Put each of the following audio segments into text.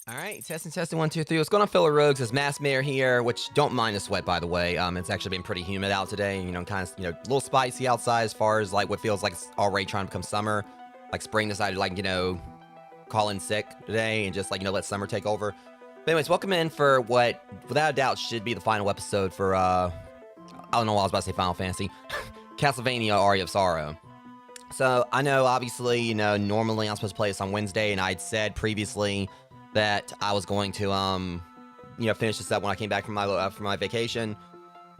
Alright, testing, 1, 2, 3. What's going on, fellow rogues? It's Mass Mayor here, which don't mind the sweat, by the way. It's actually been pretty humid out today, kind of, a little spicy outside as far as, like, what feels like it's already trying to become summer. Like, spring decided, like, call in sick today and just, like, let summer take over. But anyways, welcome in for what, without a doubt, should be the final episode for, I don't know why I was about to say Final Fantasy. Castlevania, Aria of Sorrow. So, I know, obviously, normally I'm supposed to play this on Wednesday, and I'd said previously that I was going to, finish this up when I came back from my vacation,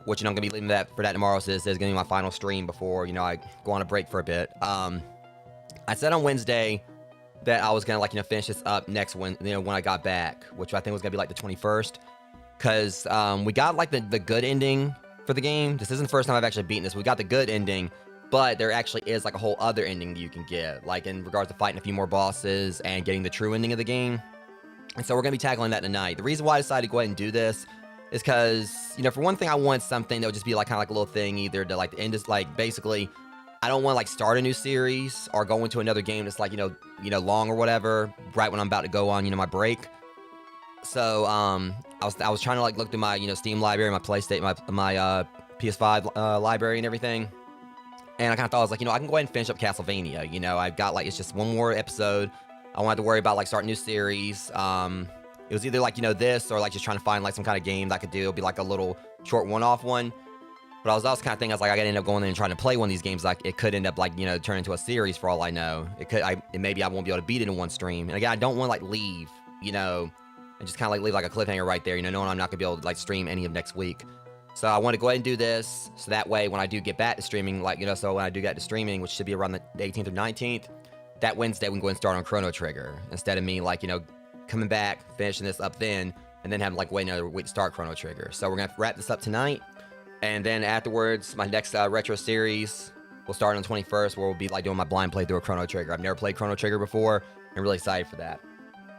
which, I'm going to be leaving for that tomorrow, so this is going to be my final stream before, I go on a break for a bit. I said on Wednesday that I was going to, finish this up next when I got back, which I think was going to be, the 21st, because, we got, the good ending for the game. This isn't the first time I've actually beaten this. We got the good ending, but there actually is, a whole other ending that you can get, in regards to fighting a few more bosses and getting the true ending of the game. And so we're going to be tackling that tonight. The reason why I decided to go ahead and do this is because, for one thing, I want something that would just be, kind of a little thing, either to, end this, basically, I don't want to, start a new series or go into another game that's, long or whatever, right when I'm about to go on, my break. So, I was trying to, look through my, Steam library, my PlayStation, my PS5 library and everything. And I kind of thought, I was I can go ahead and finish up Castlevania. I've got, it's just one more episode. I wanted to worry about, starting a new series. It was either, this or, just trying to find, some kind of game that I could do. It'll be, a little short one-off one. But I was also kind of thinking, I gotta end up going in and trying to play one of these games. It could end up, turn into a series for all I know. Maybe I won't be able to beat it in one stream. And again, I don't want to, leave, and just kind of, leave, a cliffhanger right there, knowing I'm not gonna be able to, stream any of next week. So I want to go ahead and do this, so that way, when I do get back to streaming, so when I do get to streaming, which should be around the 18th or 19th, that Wednesday, we can go and start on Chrono Trigger, instead of me, coming back, finishing this up then, and then having, wait another week to start Chrono Trigger. So we're going to wrap this up tonight, and then afterwards, my next retro series will start on the 21st, where we'll be, doing my blind playthrough of Chrono Trigger. I've never played Chrono Trigger before, and really excited for that.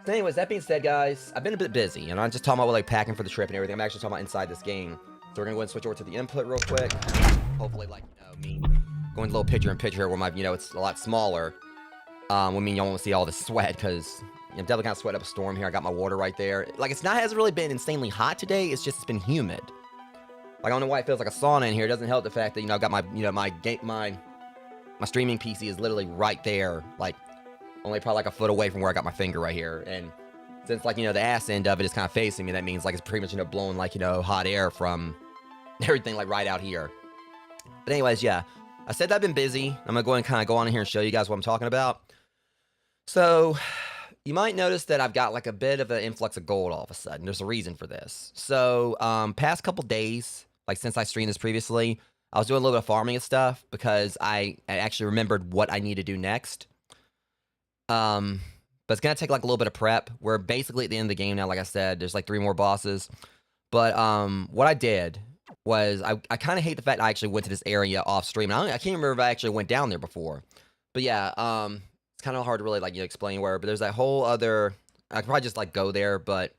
So anyways, that being said, guys, I've been a bit busy, and I'm just talking about, packing for the trip and everything. I'm actually talking about inside this game. So we're going to go ahead and switch over to the input real quick. Hopefully, me going a little picture-in-picture where my, it's a lot smaller. I mean, you don't want to see all the sweat because I'm definitely kind of sweating up a storm here. I got my water right there. Like, hasn't really been insanely hot today. It's just, it's been humid. Like, I don't know why it feels like a sauna in here. It doesn't help the fact that, I've got my, my streaming PC is literally right there. Like, only probably like a foot away from where I got my finger right here. And since, like, the ass end of it is kind of facing me, that means, like, it's pretty much, blowing, like, hot air from everything, like, right out here. But anyways, yeah. I said that I've been busy. I'm going to go ahead and kind of go on in here and show you guys what I'm talking about. So, you might notice that I've got, like, a bit of an influx of gold all of a sudden. There's a reason for this. So, past couple days, like, since I streamed this previously, I was doing a little bit of farming and stuff because I actually remembered what I need to do next. But it's going to take, like, a little bit of prep. We're basically at the end of the game now, like I said. There's, like, 3 more bosses. But, what I did was, I kind of hate the fact I actually went to this area off stream. I can't remember if I actually went down there before. But, yeah, it's kind of hard to really, like, explain where. But there's that whole other... I could probably just, like, go there. But,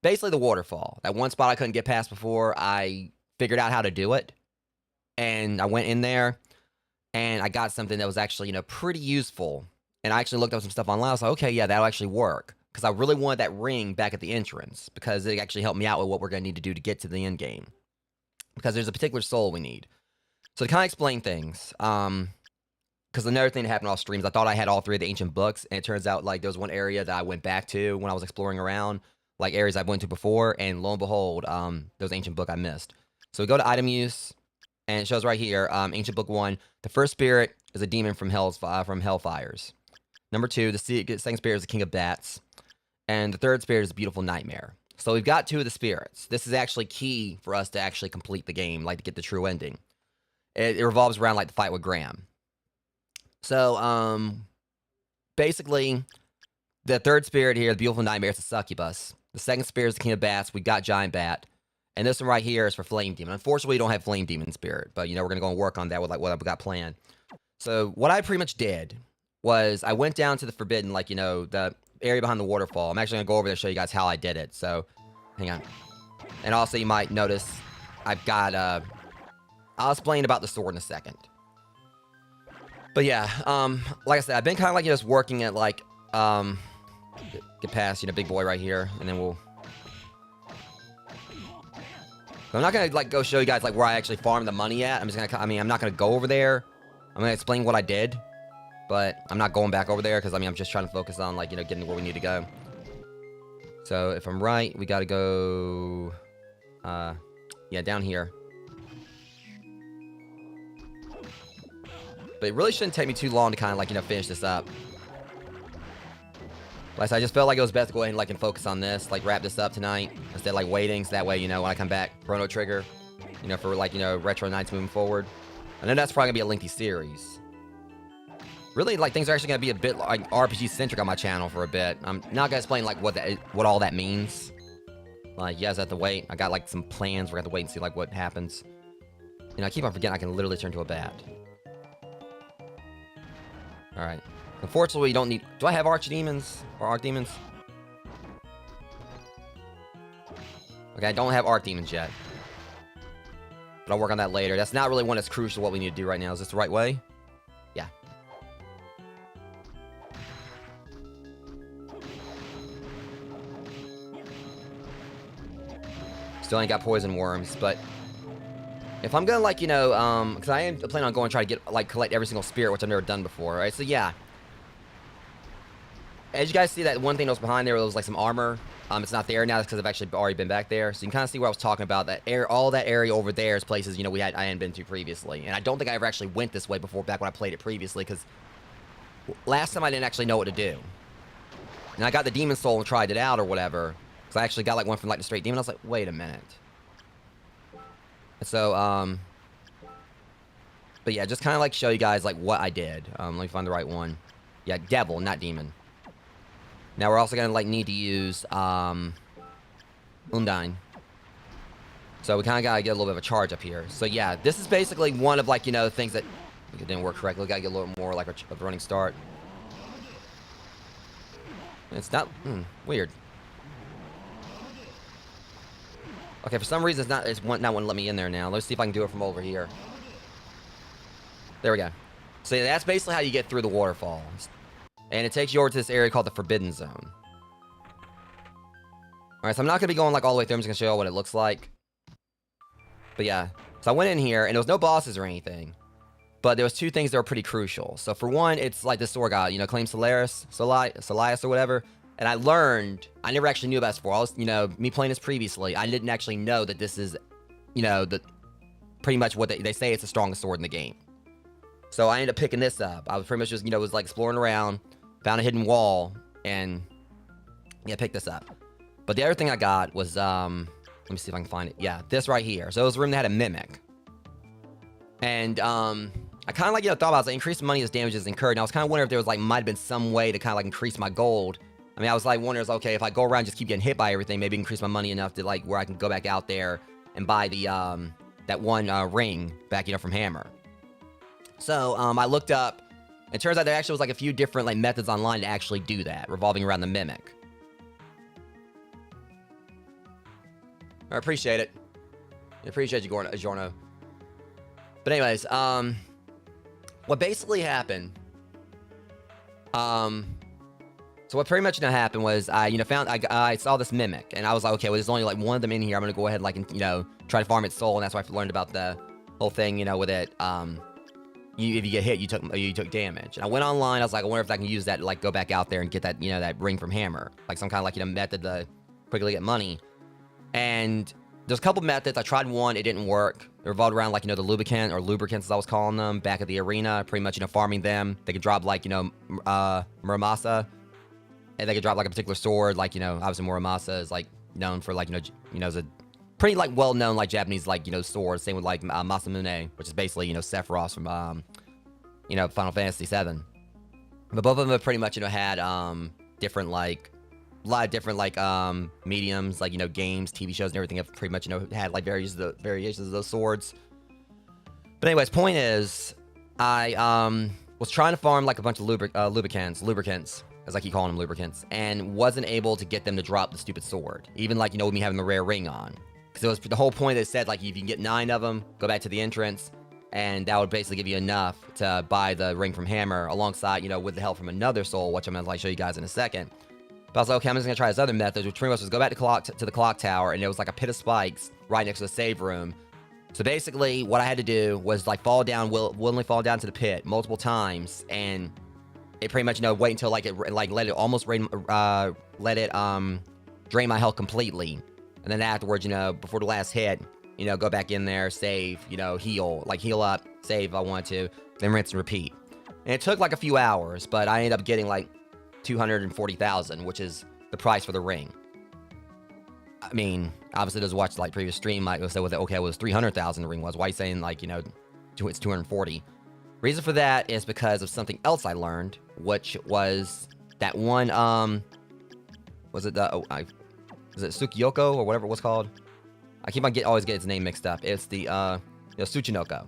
basically the waterfall. That one spot I couldn't get past before, I figured out how to do it. And I went in there. And I got something that was actually, pretty useful. And I actually looked up some stuff online. I was like, okay, yeah, that'll actually work. Because I really wanted that ring back at the entrance. Because it actually helped me out with what we're going to need to do to get to the end game. Because there's a particular soul we need. So to kind of explain things. Because another thing that happened off streams, I thought I had all 3 of the ancient books. And it turns out, like, there was one area that I went back to when I was exploring around. Like, areas I've went to before. And lo and behold, there was an ancient book I missed. So we go to item use. And it shows right here, ancient book 1. The first spirit is a demon from hellfires. Number 2, the second spirit is the king of bats. And the third spirit is a beautiful nightmare. So we've got 2 of the spirits. This is actually key for us to actually complete the game, like to get the true ending. It revolves around like the fight with Graham. So, basically, the third spirit here, the beautiful nightmare, is a succubus. The second spirit is the king of bats. We got giant bat. And this one right here is for flame demon. Unfortunately, we don't have flame demon spirit. But, we're going to go and work on that with like what I've got planned. So, what I pretty much did was I went down to the forbidden, like, the area behind the waterfall. I'm actually going to go over there and show you guys how I did it. So, hang on. And also, you might notice I've got, I'll explain about the sword in a second. But yeah, like I said, I've been kind of like just working at like, get past, big boy right here. And then we'll... I'm not going to like go show you guys like where I actually farmed the money at. I'm just going to, I'm not going to go over there. I'm going to explain what I did. But I'm not going back over there because, I'm just trying to focus on, like, getting to where we need to go. So, if I'm right, we got to go... yeah, down here. But it really shouldn't take me too long to kind of, like, finish this up. Like I said, I just felt like it was best to go ahead and, like, and focus on this. Like, wrap this up tonight. Instead of, like, waiting. So that way, when I come back, Chrono Trigger. For, like, retro nights moving forward. I know that's probably going to be a lengthy series. Really, like, things are actually going to be a bit, like, RPG-centric on my channel for a bit. I'm not going to explain, like, what all that means. Like, you guys have to wait. I got, like, some plans. We're going to have to wait and see, like, what happens. I keep on forgetting I can literally turn to a bat. Alright. Unfortunately, you don't need... Do I have archdemons? Or archdemons? Okay, I don't have archdemons yet. But I'll work on that later. That's not really one that's crucial to what we need to do right now. Is this the right way? Yeah. Still ain't got poison worms, but if I'm gonna, like, because I am planning on going and try to get, like, collect every single spirit, which I've never done before, right? So, yeah. As you guys see, that one thing that was behind there was, like, some armor. It's not there now. That's because I've actually already been back there. So you can kind of see where I was talking about. All that area over there is places, I hadn't been to previously. And I don't think I ever actually went this way before, back when I played it previously, because last time I didn't actually know what to do. And I got the demon soul and tried it out or whatever. Because I actually got, like, one from, like, the straight demon. I was like, wait a minute. And so, but yeah, just kind of, like, show you guys, like, what I did. Let me find the right one. Yeah, devil, not demon. Now we're also going to, like, need to use, Undine. So we kind of got to get a little bit of a charge up here. So yeah, this is basically one of, like, things that it didn't work correctly. We got to get a little more, like, a running start. It's not, weird. Okay, for some reason it's not wanting to let me in there now. Let's see if I can do it from over here. There we go. So yeah, that's basically how you get through the waterfall. And it takes you over to this area called the Forbidden Zone. Alright, so I'm not going to be going like all the way through. I'm just going to show you what it looks like. But yeah. So I went in here, and there was no bosses or anything. But there was two things that were pretty crucial. So for one, it's like the sword god, you know, claims Solaris or whatever. And I learned, I never actually knew about this before. I was, you know, me playing this previously, I didn't actually know that this is, you know, pretty much what they say it's the strongest sword in the game. So I ended up picking this up. I was pretty much just, you know, was like exploring around, found a hidden wall, and yeah, picked this up. But the other thing I got was, let me see if I can find it. Yeah, this right here. So it was a room that had a mimic. And, I kind of like, you know, thought about it. I was like, increase money as damage is incurred. And I was kind of wondering if there was like, might have been some way to kind of like increase my gold. I mean, I was like wondering, okay, if I go around and just keep getting hit by everything, maybe increase my money enough to like where I can go back out there and buy the, that one, ring back, you know, from Hammer. So, I looked up, and it turns out there actually was like a few different like methods online to actually do that, revolving around the mimic. I appreciate it. I appreciate you, Giorno. But anyways, what basically happened, so what pretty much happened was I saw this mimic, and I was like, okay, well, there's only like one of them in here. I'm gonna go ahead and like, you know, try to farm its soul, and that's why I learned about the whole thing, you know, with it. If you get hit, you took damage. And I went online. I was like, I wonder if I can use that to like go back out there and get that, you know, that ring from Hammer, like some kind of like, you know, method to quickly get money. And there's a couple methods. I tried one, it didn't work. It revolved around like, you know, the lubricants as I was calling them back at the arena, pretty much, you know, farming them. They could drop like, you know, Muramasa, and they could drop like a particular sword, like, you know, obviously Muramasa is like known for like, you know, as a pretty like well-known like Japanese like, you know, sword. Same with like Masamune, which is basically, you know, Sephiroth from you know, Final Fantasy VII. But both of them have pretty much, you know, had different like a lot of different like mediums, like, you know, games, TV shows, and everything have pretty much, you know, had like variations of those swords. But anyways, point is, I was trying to farm like a bunch of lubricants, as I keep calling them, lubricants, and wasn't able to get them to drop the stupid sword, even like, you know, with me having the rare ring on. Because it was the whole point that said like, if you can get 9 of them, go back to the entrance, and that would basically give you enough to buy the ring from Hammer alongside, you know, with the help from another soul, which I'm gonna like show you guys in a second. But I was like, okay, I'm just gonna try this other method, which pretty much was go back to the clock tower, and there was like a pit of spikes right next to the save room. So basically, what I had to do was like willingly fall down to the pit multiple times, and it pretty much, you know, wait until like it let it drain my health completely, and then afterwards, you know, before the last hit, you know, go back in there, save, you know, heal up, save if I wanted to, then rinse and repeat. And it took like a few hours, but I ended up getting like 240,000, which is the price for the ring. I mean, obviously, those who watched like previous stream might say, well, okay, it was 300,000 the ring was. Why are you saying like, you know, it's 240? Reason for that is because of something else I learned, which was that one, was it is it Tsukiyoko or whatever it was called? I keep on always get its name mixed up. It's the, you know, Tsuchinoko.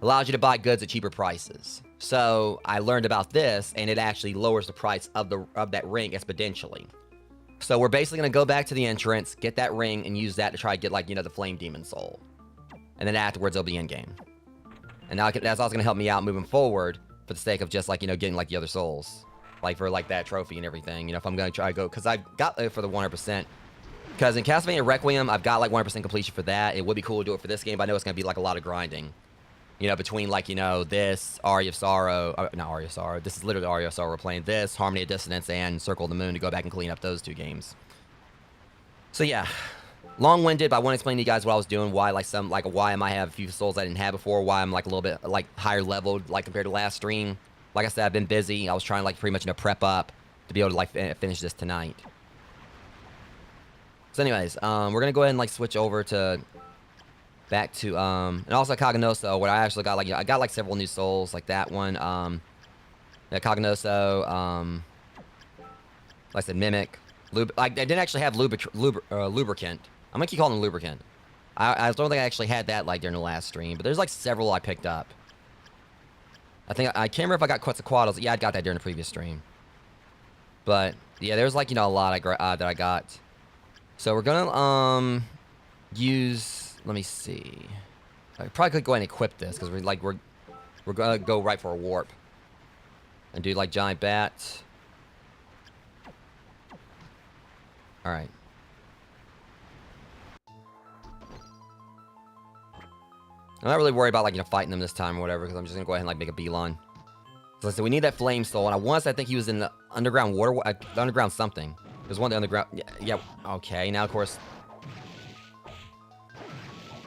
Allows you to buy goods at cheaper prices. So I learned about this, and it actually lowers the price of that ring exponentially. So we're basically gonna go back to the entrance, get that ring, and use that to try to get like, you know, the Flame Demon Soul. And then afterwards, it'll be in game. And now that's also gonna help me out moving forward for the sake of just like, you know, getting like the other souls, like for like that trophy and everything. You know, if I'm gonna try to go, because I got it for the 100%. Because in Castlevania Requiem, I've got like 100% completion for that. It would be cool to do it for this game, but I know it's gonna be like a lot of grinding. You know, between like, you know, this, Aria of Sorrow, not Aria of Sorrow, this is literally Aria of Sorrow, we're playing this, Harmony of Dissonance, and Circle of the Moon to go back and clean up those 2 games. So yeah, long-winded, but I want to explain to you guys what I was doing, why I might have a few souls I didn't have before, why I'm like a little bit like higher leveled, like compared to last stream. Like I said, I've been busy, I was trying to like pretty much, you know, prep up to be able to like finish this tonight. So anyways, we're gonna go ahead and like switch over to back to and also Kaganoso, where I actually got like, you know, I got like several new souls, like that one, yeah, Kaganoso, like I said, Mimic, I didn't actually have lubricant. I'm gonna keep calling them lubricant. I don't think I actually had that like during the last stream, but there's like several I picked up. I can't remember if I got Quetzalcoatl's. Yeah, I got that during the previous stream. But yeah, there's like, you know, a lot that I got. So we're gonna use. Let me see. I probably could go ahead and equip this because we're gonna go right for a warp and do like giant bat. Alright. I'm not really worried about, like, you know, fighting them this time or whatever, because I'm just gonna go ahead and, like, make a beeline. So I said we need that flame soul, and I think he was in the underground water, the underground something. There's one in the underground. Yeah, okay, now, of course.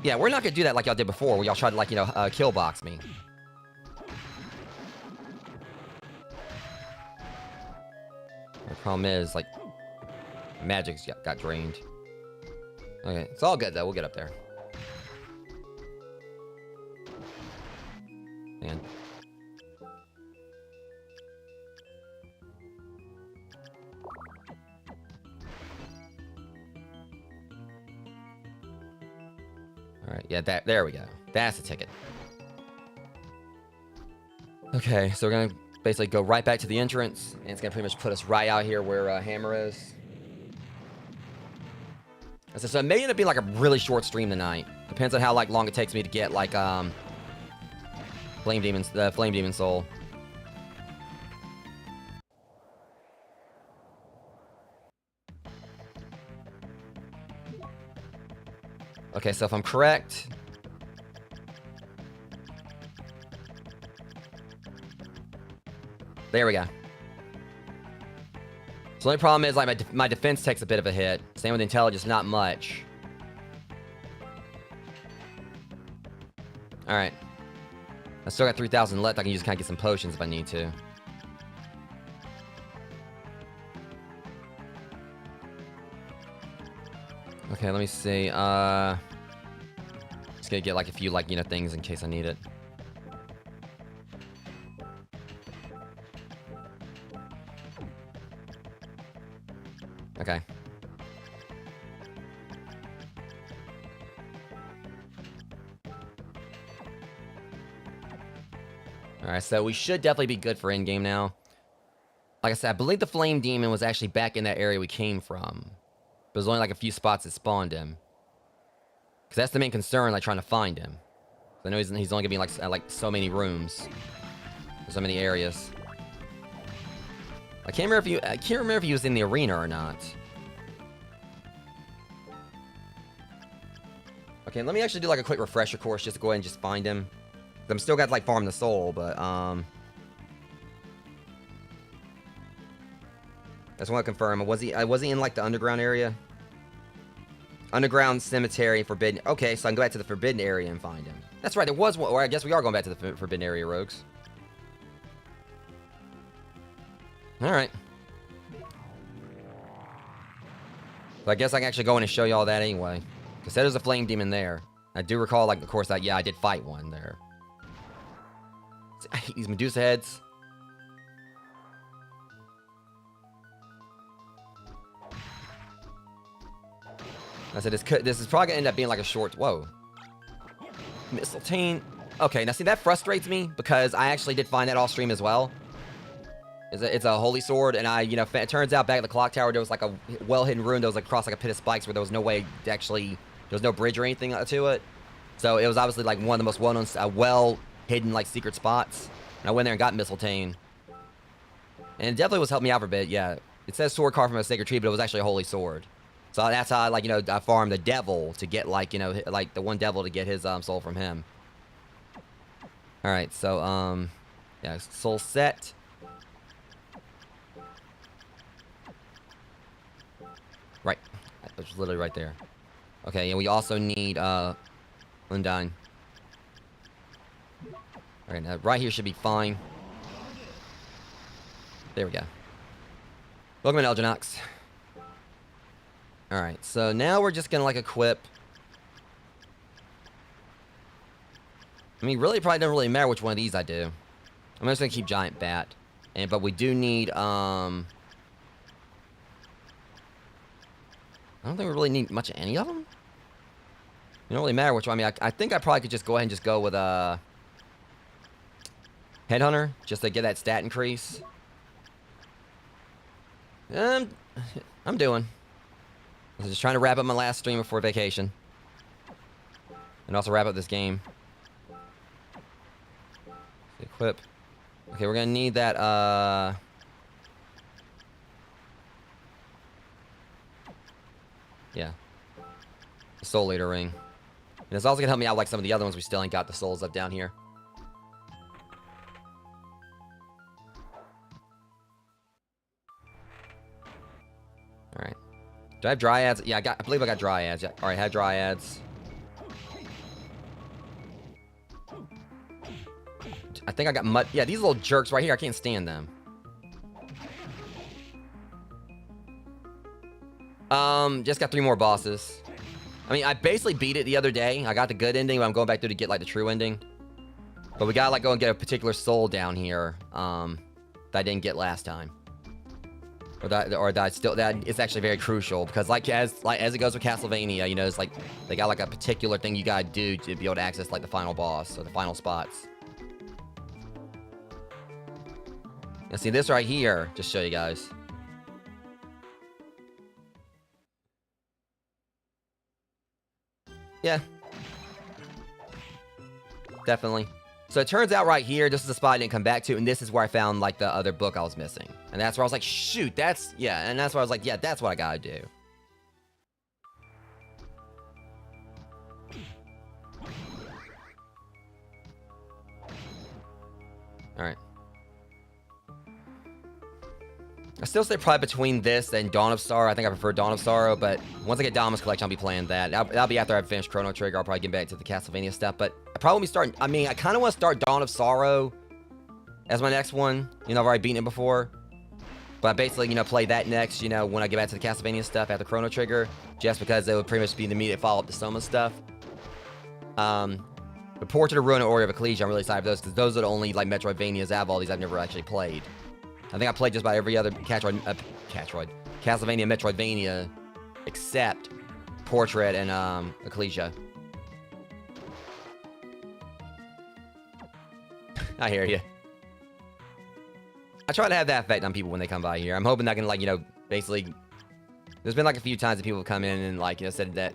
Yeah, we're not gonna do that like y'all did before, where y'all tried to, like, you know, kill box me. The problem is, like, magic's got drained. Okay, it's all good, though. We'll get up there. Man. Alright, yeah, there we go. That's the ticket. Okay, so we're gonna basically go right back to the entrance, and it's gonna pretty much put us right out here where Hammer is. So it may end up being like a really short stream tonight. Depends on how like long it takes me to get like the Flame Demon Soul. Okay, so if I'm correct, there we go. So the only problem is like my defense takes a bit of a hit. Same with intelligence, not much. All right. I still got 3,000 left. I can just kind of get some potions if I need to. Okay, let me see. Just gonna get like a few like, you know, things in case I need it. Okay. Alright, so we should definitely be good for endgame now. Like I said, I believe the Flame Demon was actually back in that area we came from. But there's only like a few spots that spawned him. Because that's the main concern, like trying to find him. I know he's only gonna be in like so many rooms. So many areas. I can't remember if he was in the arena or not. Okay, let me actually do like a quick refresher course just to go ahead and just find him. I'm still got to like farm the soul, but I just want to confirm. Was he in like the underground area? Underground cemetery, forbidden. Okay, so I can go back to the forbidden area and find him. That's right, there was one. Or I guess we are going back to the forbidden area, rogues. All right. So I guess I can actually go in and show y'all that anyway. Because there's a flame demon there. I do recall, like, of course, that, yeah, I did fight one there. I hate these Medusa heads. I said, this is probably going to end up being like a short... Whoa. Mistletoe. Okay, now see, that frustrates me because I actually did find that off stream as well. It's a holy sword, and it turns out back at the clock tower, there was like a well-hidden ruin that was like across like a pit of spikes where there was no way to actually... There was no bridge or anything to it. So it was obviously like one of the most well-known, well-hidden like secret spots. And I went there and got Mistletoe. And it definitely was helping me out for a bit, yeah. It says sword carved from a sacred tree, but it was actually a holy sword. So that's how I, I farmed the devil to get, like the one devil to get his soul from him. Alright, so, yeah, soul set. Right. It was literally right there. Okay, and we also need, Undine. Alright, now right here should be fine. There we go. Welcome in, Elginox. Alright, so now we're just gonna, equip... I mean, really, probably doesn't really matter which one of these I do. I'm just gonna keep Giant Bat. But we do need, I don't think we really need much of any of them. It don't really matter which one. I mean, I think I probably could just go ahead and just go with, Headhunter, just to get that stat increase. I'm doing. I was just trying to wrap up my last stream before vacation. And also wrap up this game. Equip. Okay, we're gonna need that, Yeah. The Soul Leader ring. And it's also gonna help me out like some of the other ones we still ain't got the souls of down here. Alright. Do I have Dryads? Yeah, I believe I got Dryads. Yeah. Alright, I have Dryads. I think I got Mud. Yeah, these little jerks right here, I can't stand them. Just got 3 more bosses. I mean, I basically beat it the other day. I got the good ending, but I'm going back through to get, like, the true ending. But we gotta, like, go and get a particular soul down here, that I didn't get last time. Or that it's actually very crucial, because, like, as it goes with Castlevania, you know, it's like, they got, like, a particular thing you gotta do to be able to access, like, the final boss, or the final spots. Now, see, this right here, just show you guys. Yeah. Definitely. So it turns out right here, this is the spot I didn't come back to, and this is where I found, like, the other book I was missing. And that's where I was like, shoot, that's, yeah, and that's where I was like, yeah, that's what I gotta do. Alright. I still stay probably between this and Dawn of Sorrow. I think I prefer Dawn of Sorrow, but once I get Dawn's Collection, I'll be playing that. That'll be after I've finished Chrono Trigger. I'll probably get back to the Castlevania stuff, but I probably won't be starting. I mean, I kind of want to start Dawn of Sorrow as my next one. You know, I've already beaten it before. But I basically, you know, play that next, you know, when I get back to the Castlevania stuff after Chrono Trigger, just because it would pretty much be the immediate follow-up to Soma stuff. The Portrait of Ruin and Aria of Ecclesia, I'm really excited for those, because those are the only, like, Metroidvanias out of all these I've never actually played. I think I played just about every other Castlevania Metroidvania except Portrait and Ecclesia. I hear you. I try to have that effect on people when they come by here. I'm hoping I can, like, you know, basically... There's been, like, a few times that people have come in and, like, you know, said that...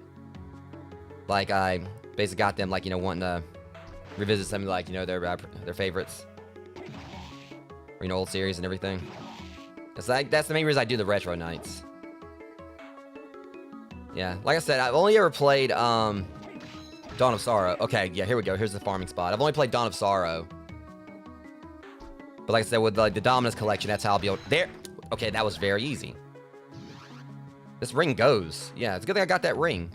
Like, I basically got them, like, you know, wanting to revisit some of, like, you know, their favorites. Or, you know, old series and everything. That's the main reason I do the retro nights. Yeah, like I said, I've only ever played, Dawn of Sorrow. Okay, yeah, here we go. Here's the farming spot. I've only played Dawn of Sorrow. But like I said, with, like, the Dominus Collection, that's how I'll be able... There! Okay, that was very easy. This ring goes. Yeah, it's a good thing I got that ring.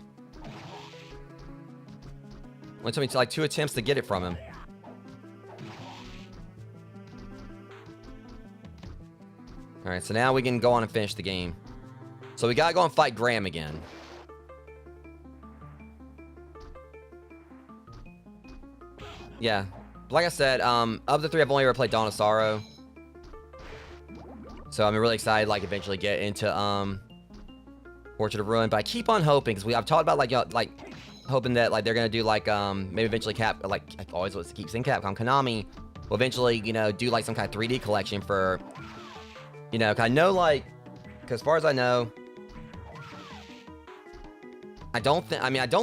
Only took me, like, 2 attempts to get it from him. Alright, so now we can go on and finish the game. So we gotta go and fight Graham again. Yeah. Like I said, of the 3, I've only ever played Dawn of Sorrow. So I'm really excited, like, eventually get into, Portrait of Ruin. But I keep on hoping, because I've talked about, like, you know, like, hoping that, like, they're gonna do, like, maybe eventually I always want to keep saying Capcom, Konami will eventually, you know, do, like, some kind of 3D collection for... You know, 'cause I know, like, because as far as I know, I don't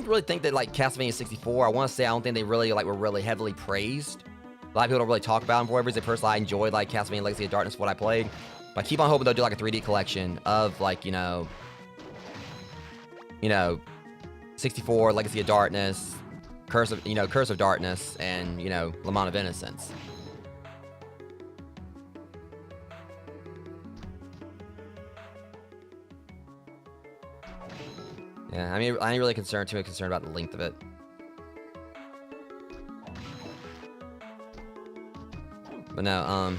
really think that, like, Castlevania 64, I want to say I don't think they really, like, were really heavily praised. A lot of people don't really talk about them for whatever reason. Personally, I enjoyed, like, Castlevania Legacy of Darkness, what I played. But I keep on hoping they'll do, like, a 3D collection of, like, you know, 64, Legacy of Darkness, Curse of Darkness, and, you know, Lament of Innocence. Yeah, I mean, I ain't really too concerned about the length of it. But no,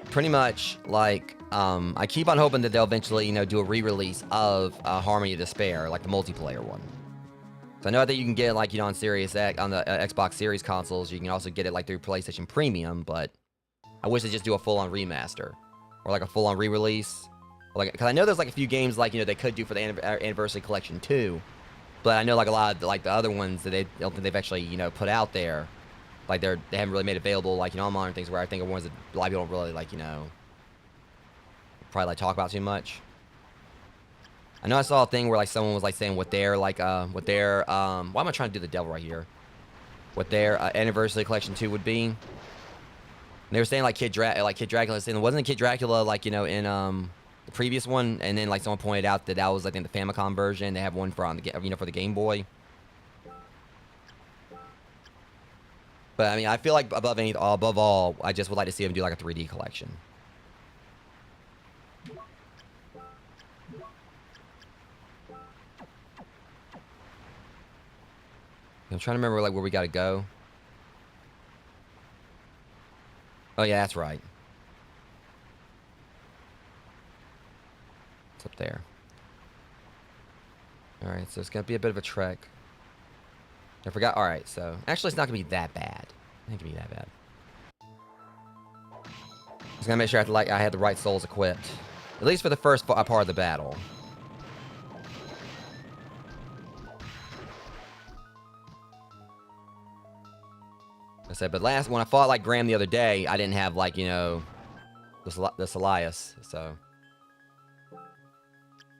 pretty much, like, I keep on hoping that they'll eventually, you know, do a re-release of Harmony of Despair, like the multiplayer one. So I know that you can get it, like, you know, on Series X, on the Xbox Series consoles. You can also get it, like, through PlayStation Premium, but I wish they just do a full-on remaster. Or, like, a full-on re-release. Like, because I know there's, like, a few games, like, you know, they could do for the Anniversary Collection too. But I know, like, a lot of, like, the other ones that they don't think they've actually, you know, put out there. Like, they haven't really made available, like, you know, on modern things, where I think are ones that a lot of people don't really, like, you know, probably, like, talk about too much. I know I saw a thing where, like, someone was, like, saying what their, like, why am I trying to do the devil right here? What their Anniversary Collection 2 would be. And they were saying, like, Kid Dracula, saying, wasn't Kid Dracula, like, you know, in the previous one, and then like someone pointed out that that was I think the Famicom version. They have one for on the for the Game Boy. But I mean, I feel like above all, I just would like to see them do like a 3D collection. I'm trying to remember like where we gotta go. Oh yeah, that's right. It's up there. Alright, so it's gonna be a bit of a trek. I forgot. Alright, so actually it's not gonna be that bad. I think it'll be that bad. Just gonna make sure I had the right souls equipped. At least for the first part of the battle. I said, but when I fought like Graham the other day, I didn't have like, the Elias, so.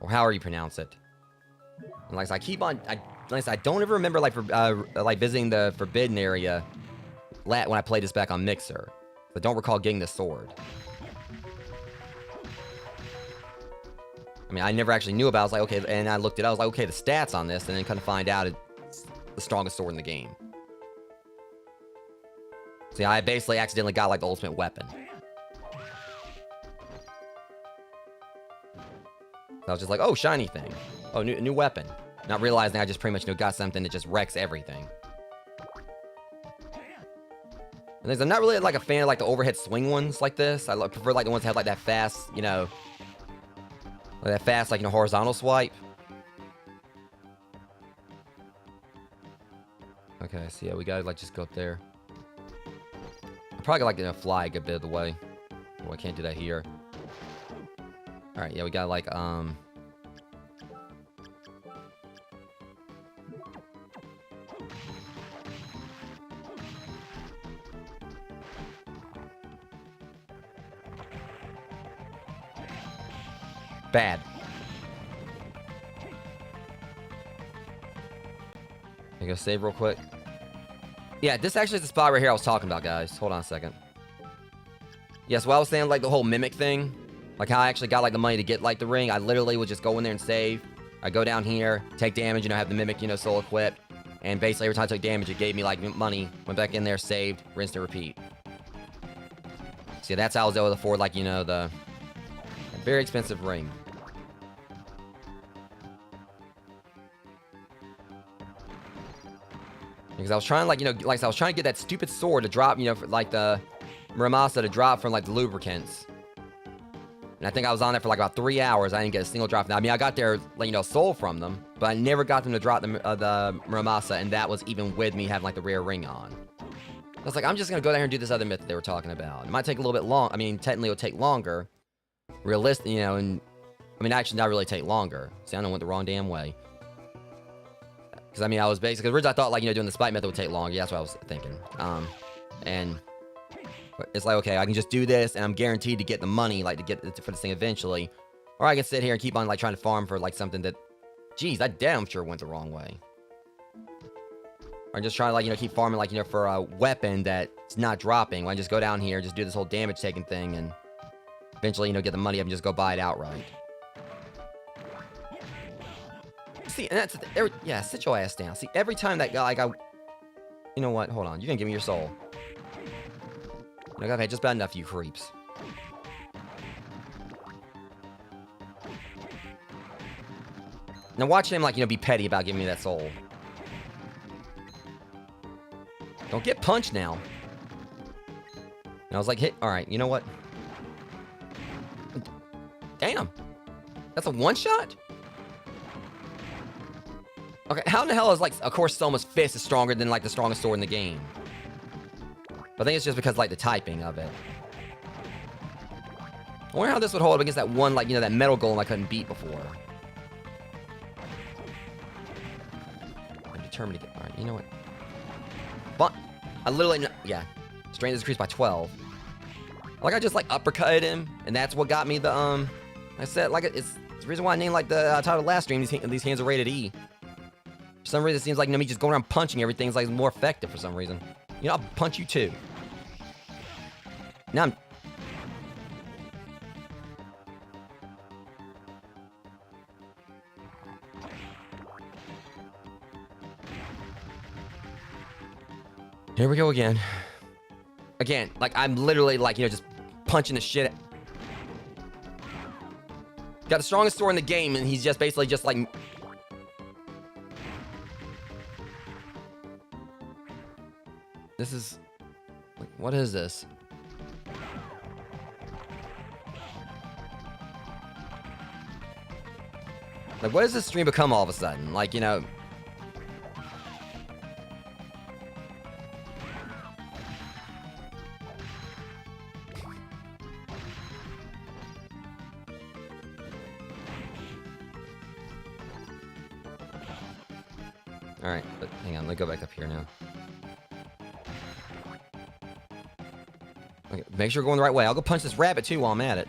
Or however you pronounce it. And like I keep on, I don't ever remember like visiting the Forbidden area when I played this back on Mixer. But don't recall getting the sword. I mean, I never actually knew about it. I was like, okay, and I looked it up. I was like, okay, the stats on this, and then kind of find out it's the strongest sword in the game. So yeah, I basically accidentally got like the ultimate weapon. So I was just like, oh, shiny thing. Oh, new weapon. Not realizing I just pretty much got something that just wrecks everything. And I'm not really like a fan of like the overhead swing ones like this. I prefer like the ones that have like that fast, like that fast like horizontal swipe. Okay, so yeah, we gotta like just go up there. I probably gotta like fly a good bit of the way. Oh, I can't do that here. All right, yeah, we gotta like bad. I go save real quick. Yeah, this actually is the spot right here I was talking about, guys. Hold on a second. Yes, what I was saying, like the whole mimic thing, like how I actually got like the money to get like the ring. I literally would just go in there and save. I go down here, take damage, have the mimic, soul equipped, and basically every time I took damage, it gave me like money. Went back in there, saved, rinsed and repeat. So yeah, that's how I was able to afford like the very expensive ring. Because I was trying, like I was trying to get that stupid sword to drop, for, like the Muramasa to drop from like the lubricants. And I think I was on there for like about 3 hours. I didn't get a single drop. Now, I mean, I got their, soul from them, but I never got them to drop the Muramasa, and that was even with me having like the rare ring on. I was like, I'm just gonna go there and do this other myth that they were talking about. It might take a little bit long. I mean, technically, it would take longer. Realistic, and I mean, actually, not really take longer. See, I went the wrong damn way. Because, I mean, I was basically, originally I thought, like, doing the spike method would take longer. Yeah, that's what I was thinking. And it's like, okay, I can just do this, and I'm guaranteed to get the money, like, to get for this thing eventually. Or I can sit here and keep on, like, trying to farm for, like, something that, geez, that damn sure went the wrong way. Or I'm just trying to, like, keep farming, like, for a weapon that's not dropping. When I just go down here, just do this whole damage-taking thing, and eventually, get the money up and just go buy it outright. See, and that's, yeah, sit your ass down. See, every time that guy, you know what? Hold on. You're gonna give me your soul. I've had just about enough, you creeps. Now watch him, like, be petty about giving me that soul. Don't get punched now. And I was like, alright, you know what? Damn. That's a one-shot? Okay, how in the hell is, like, of course, Soma's fist is stronger than, like, the strongest sword in the game? But I think it's just because, like, the typing of it. I wonder how this would hold up against that one, like, that metal golem I couldn't beat before. I'm determined to get... Alright, you know what? But, I literally... Yeah. Strength is increased by 12. Like, I just, like, uppercutted him, and that's what got me the, I said, like, it's the reason why I named, like, the title of the last stream, these hands are rated E. For some reason, it seems like, me just going around punching everything is, like, more effective for some reason. I'll punch you, too. Now I'm... Here we go again. Again, like, I'm literally, like, you know, just punching the shit. Got the strongest sword in the game, and he's just basically just, like... This is... Like, what is this? Like, what does this stream become all of a sudden? Like, you know... Alright, but hang on, let me go back up here now. Okay, make sure we're going the right way. I'll go punch this rabbit too while I'm at it.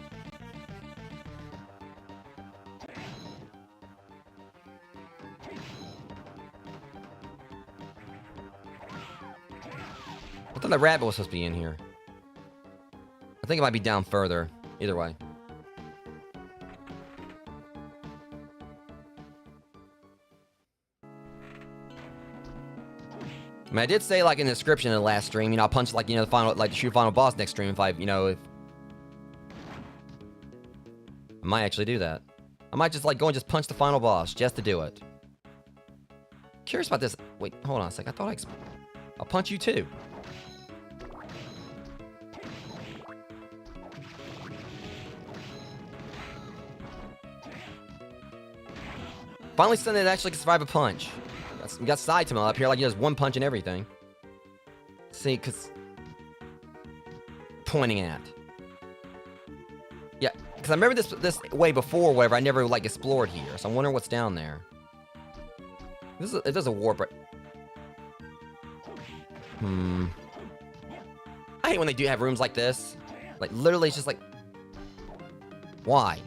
I thought that rabbit was supposed to be in here. I think it might be down further. Either way. I mean, I did say, like, in the description of the last stream, you know, I'll punch, like, you know, the final, like, the shoot final boss next stream if I, you know, if... I might actually do that. I might just, like, go and just punch the final boss, just to do it. Curious about this. Wait, hold on a sec. I thought I'll punch you, too. Finally something that actually can survive a punch. We got Saitama up here, like he does one punch and everything. See, because... Pointing at. Yeah, because I remember this way before, whatever, I never, like, explored here. So I'm wondering what's down there. It does a warp, right? I hate when they do have rooms like this. Like, literally, it's just like... Why?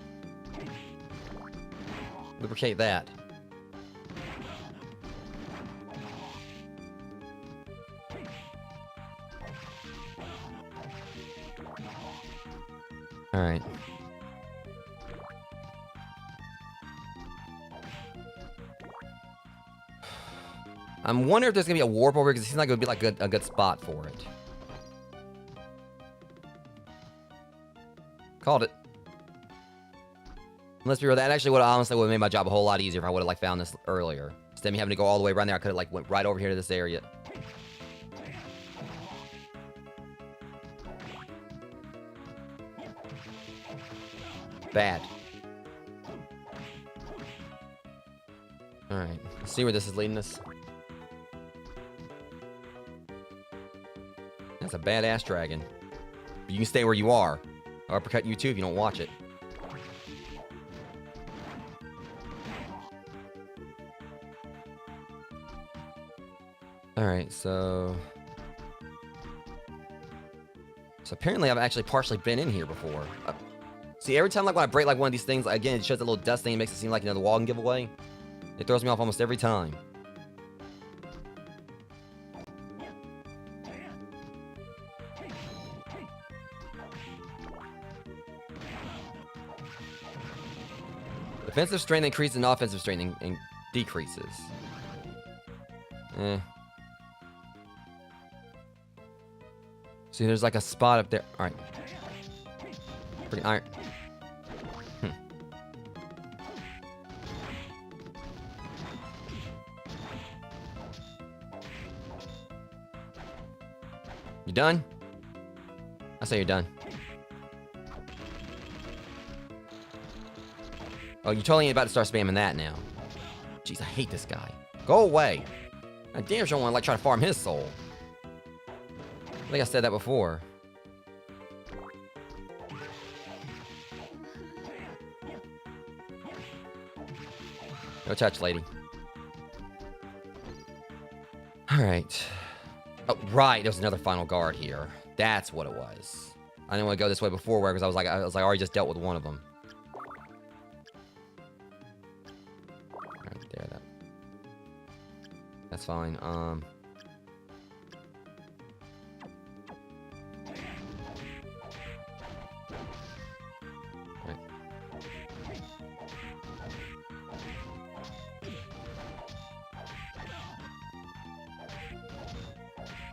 Lubricate that. Alright. I'm wondering if there's gonna be a warp over here, because it seems like it would be like a good spot for it. Called it. Let's be real, that actually would honestly would have made my job a whole lot easier if I would have, like, found this earlier. Instead of me having to go all the way around there, I could have, like, went right over here to this area. Bad. Alright, let's see where this is leading us. That's a badass dragon. You can stay where you are. I'll uppercut you too if you don't watch it. Alright, so apparently I've actually partially been in here before. See, every time, like, when I break, like, one of these things, again, it shows that little dust thing, it makes it seem like, you know, the wall can give away. It throws me off almost every time. Defensive strength increases and offensive strength decreases. See, there's, like, a spot up there. Alright. Freaking iron. You done? I say you're done. Oh, you totally ain't about to start spamming that now. Jeez, I hate this guy. Go away. I damn sure want to, like, try to farm his soul. I think I said that before. No touch, lady. Alright. Oh, right, there's another final guard here. That's what it was. I didn't want to go this way before, because I was like, I already just dealt with one of them. Right there, that's fine. Right.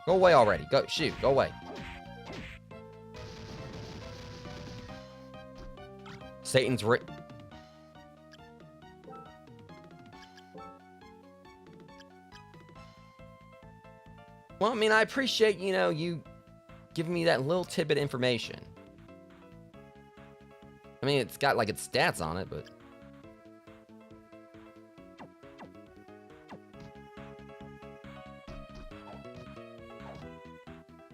Go away already. Go, shoot, go away. Satan's Well, I mean, I appreciate, you know, you giving me that little tidbit of information. I mean, it's got, like, its stats on it, but...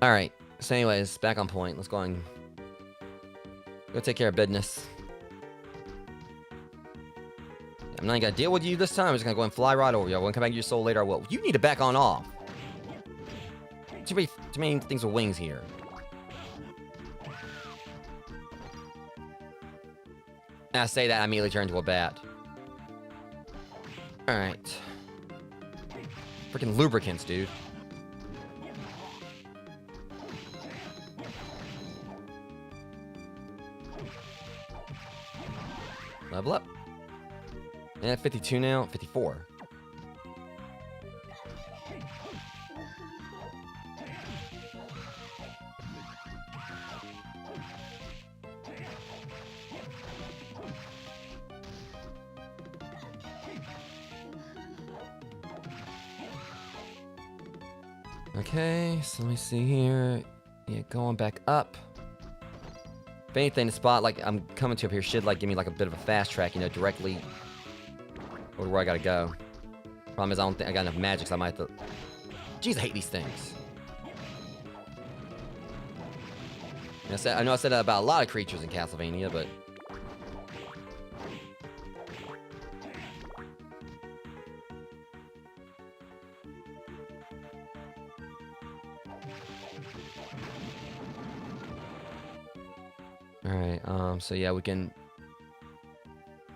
Alright, so anyways, back on point. Let's go and... go take care of business. I'm not gonna deal with you this time. I'm just gonna go and fly right over you. I'm gonna come back to your soul later. I will. You need to back on off. Too many things with wings here. And I say that, I immediately turn into a bat. Alright. Freaking lubricants, dude. Level up. And at 52 now, 54. Okay, so let me see here. Yeah, going back up. If anything, the spot, like, I'm coming to up here should, like, give me, like, a bit of a fast track, you know, directly over where I gotta go. Problem is, I don't think I got enough magic, so I might have to... Jeez, I hate these things. I know I said that about a lot of creatures in Castlevania, but... Alright, so yeah, we can...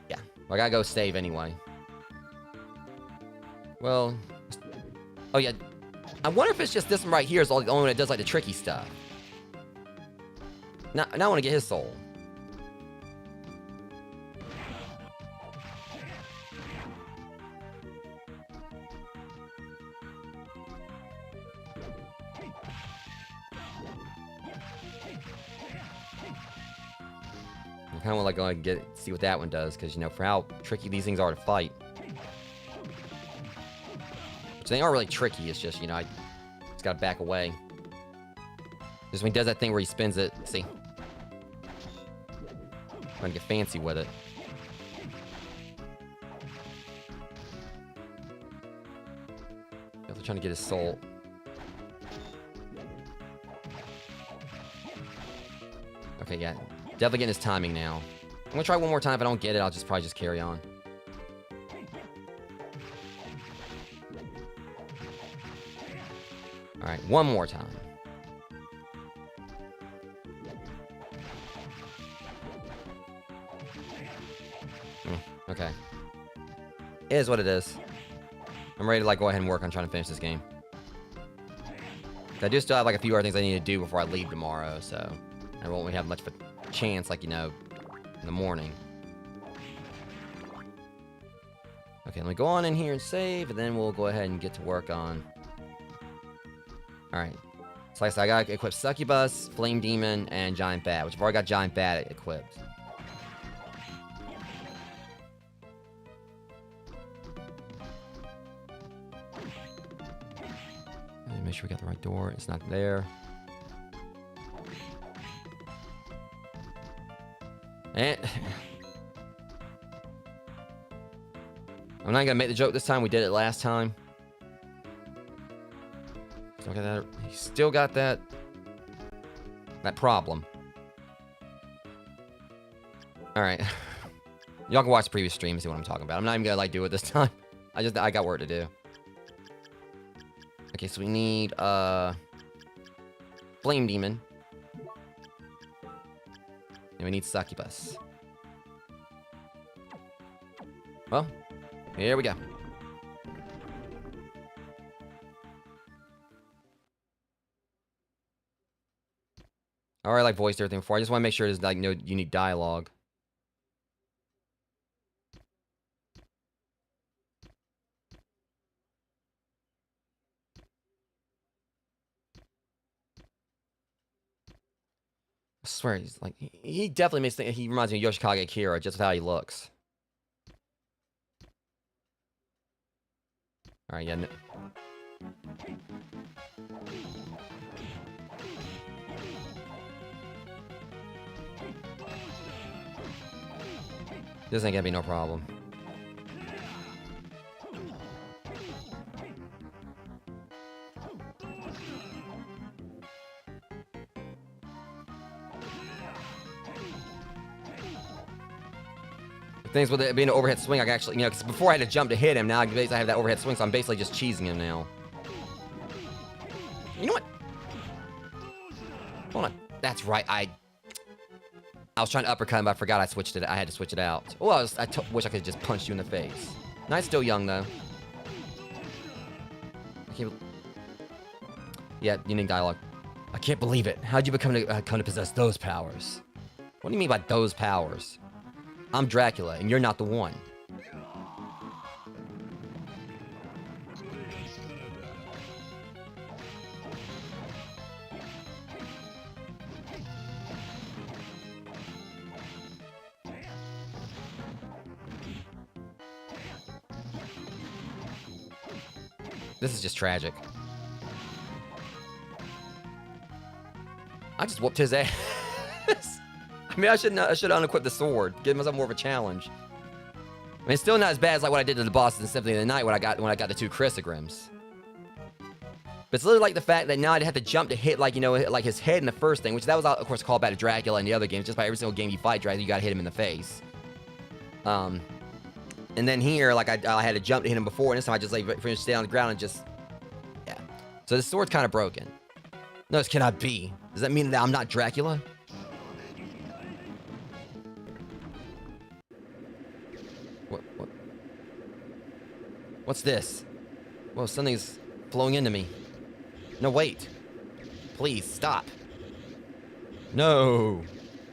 Yeah, I gotta go save anyway. Well... Oh yeah, I wonder if it's just this one right here is the only one that does, like, the tricky stuff. Now I want to get his soul. I kind of want to, like, go and see what that one does, because, you know, for how tricky these things are to fight. Which they aren't really tricky, it's just, you know, I just gotta back away. Just when he does that thing where he spins it, see? Trying to get fancy with it. Definitely trying to get his soul. Okay, yeah. Definitely getting his timing now. I'm gonna try one more time. If I don't get it, I'll probably just carry on. Alright, one more time. Okay. It is what it is. I'm ready to, like, go ahead and work on trying to finish this game. I do still have, like, a few other things I need to do before I leave tomorrow, so I won't really have much of a chance, like, you know, in the morning. Okay, let me go on in here and save, and then we'll go ahead and get to work on... Alright. So, like I said, I gotta equip Succubus, Flame Demon, and Giant Bat, which I've already got Giant Bat equipped. Make sure we got the right door. It's not there. And I'm not gonna make the joke this time. We did it last time. Still got that. He still got that problem. All right. Y'all can watch the previous stream and see what I'm talking about. I'm not even gonna, like, do it this time. I got work to do. Okay, so we need Flame Demon. And we need Succubus. Well, here we go. I already, like, voiced everything before. I just want to make sure there's, like, no unique dialogue. I swear, he's like, he definitely makes he reminds me of Yoshikage Kira, just with how he looks. Alright, yeah. No. This ain't gonna be no problem. Things with it being an overhead swing, I can actually, because before I had to jump to hit him, now I have that overhead swing, so I'm basically just cheesing him now. You know what? Hold on. That's right, I was trying to uppercut him, but I forgot I switched it. I had to switch it out. Oh, I wish I could have just punched you in the face. Knight's still young, though. Yeah, unique dialogue. I can't believe it. How'd you come to possess those powers? What do you mean by those powers? I'm Dracula, and you're not the one. This is just tragic. I just whooped his ass. I mean, I should unequip the sword, give myself more of a challenge. I mean, it's still not as bad as like what I did to the bosses in Symphony of the Night when I got the 2 Chrysogrims. But it's literally like the fact that now I'd have to jump to hit like like his head in the first thing, which that was of course called back to Dracula in the other games. Just by every single game you fight Dracula, you gotta hit him in the face. And then here, like I had to jump to hit him before, and this time I just like pretty much stay on the ground and just yeah. So the sword's kind of broken. No, this cannot be. Does that mean that I'm not Dracula? What's this? Whoa, something's flowing into me. No, wait. Please, stop. No.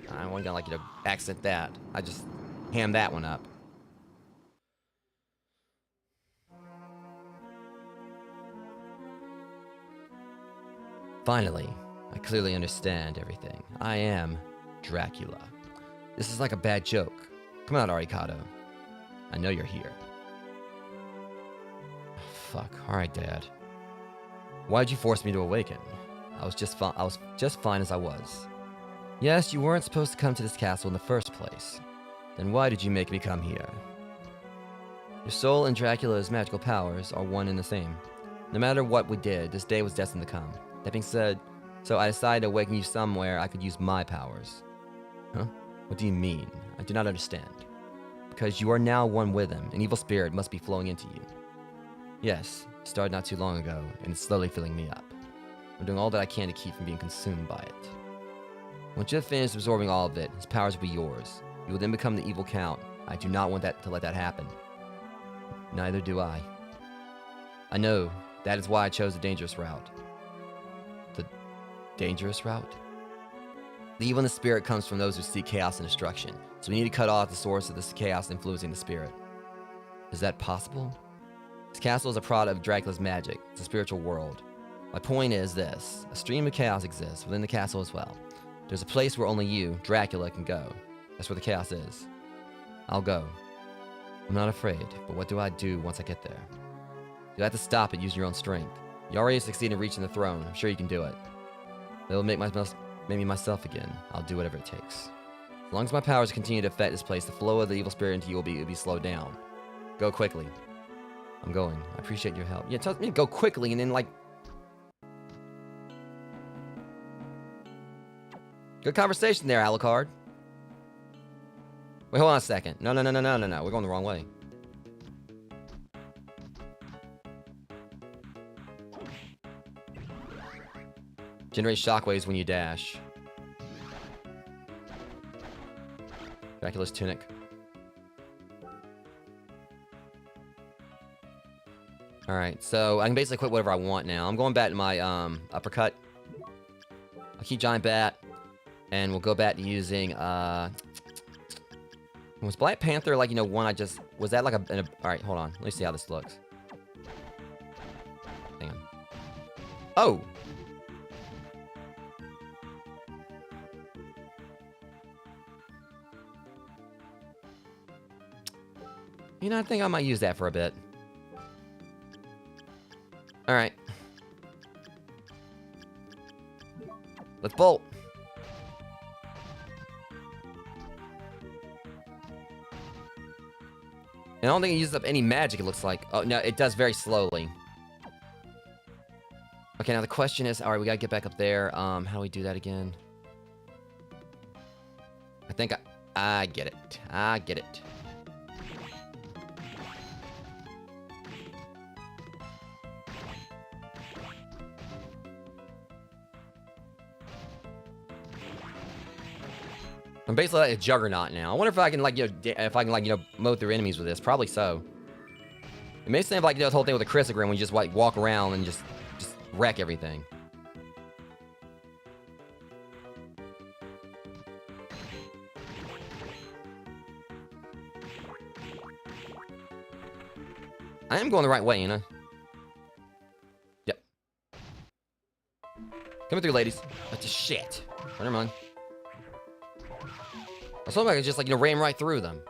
I wasn't gonna like you to accent that. I just hammed that one up. Finally, I clearly understand everything. I am Dracula. This is like a bad joke. Come out, Arikado. I know you're here. Fuck. Alright, Dad. Why'd you force me to awaken? I was just fine as I was. Yes, you weren't supposed to come to this castle in the first place. Then why did you make me come here? Your soul and Dracula's magical powers are one and the same. No matter what we did, this day was destined to come. That being said, so I decided to awaken you somewhere I could use my powers. Huh? What do you mean? I do not understand. Because you are now one with him, an evil spirit must be flowing into you. Yes, it started not too long ago, and it's slowly filling me up. I'm doing all that I can to keep from being consumed by it. Once you have finished absorbing all of it, his powers will be yours. You will then become the evil count. I do not want to let that happen. Neither do I. I know, that is why I chose the dangerous route. The dangerous route? The evil in the spirit comes from those who seek chaos and destruction, so we need to cut off the source of this chaos influencing the spirit. Is that possible? This castle is a product of Dracula's magic. It's a spiritual world. My point is this. A stream of chaos exists within the castle as well. There's a place where only you, Dracula, can go. That's where the chaos is. I'll go. I'm not afraid, but what do I do once I get there? You have to stop it using your own strength. You already succeeded in reaching the throne. I'm sure you can do it. It'll make me myself again. I'll do whatever it takes. As long as my powers continue to affect this place, the flow of the evil spirit into you will be slowed down. Go quickly. I'm going. I appreciate your help. Yeah, tell me to go quickly and then, like... Good conversation there, Alucard. Wait, hold on a second. No. We're going the wrong way. Generate shockwaves when you dash. Dracula's tunic. Alright, so I can basically quit whatever I want now. I'm going back to my uppercut. I'll keep Giant Bat. And we'll go back to using was Black Panther like, one I just... Was that like a... Alright, hold on. Let me see how this looks. Hang on. Oh! You know, I think I might use that for a bit. Alright. Let's bolt. And I don't think it uses up any magic, it looks like. Oh, no, it does very slowly. Okay, now the question is... Alright, we gotta get back up there. How do we do that again? I think I get it. I get it. I'm basically like a juggernaut now. I wonder if I can, like, mow through enemies with this. Probably so. It may seem like, this whole thing with a Crissagram when you just, like, walk around and just wreck everything. I am going the right way, you know? Yep. Coming through, ladies. That's just shit. Oh, never mind. I thought I could just, like, ram right through them.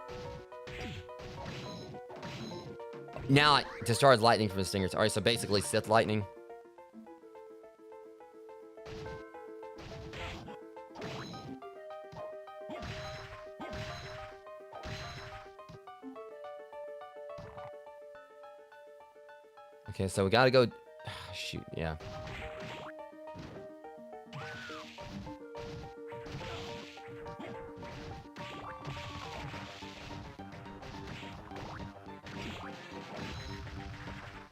Now it discharges lightning from his fingers. Alright, so basically Sith lightning. Okay, so we gotta go... Shoot, yeah.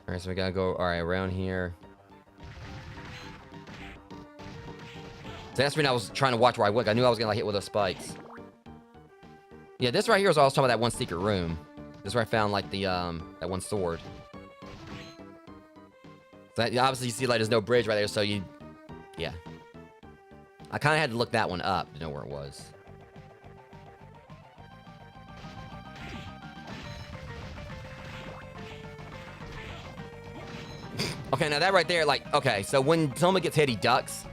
Alright, so we gotta go, alright, around here. So that's when I was trying to watch where I went. I knew I was gonna, like, hit with those spikes. Yeah, this right here is what I was talking about, that one secret room. This is where I found, like, the, that one sword. So that, obviously, you see, like, there's no bridge right there, so you... Yeah. I kind of had to look that one up to know where it was. Okay, now that right there, like, okay, so when someone gets hit, he ducks.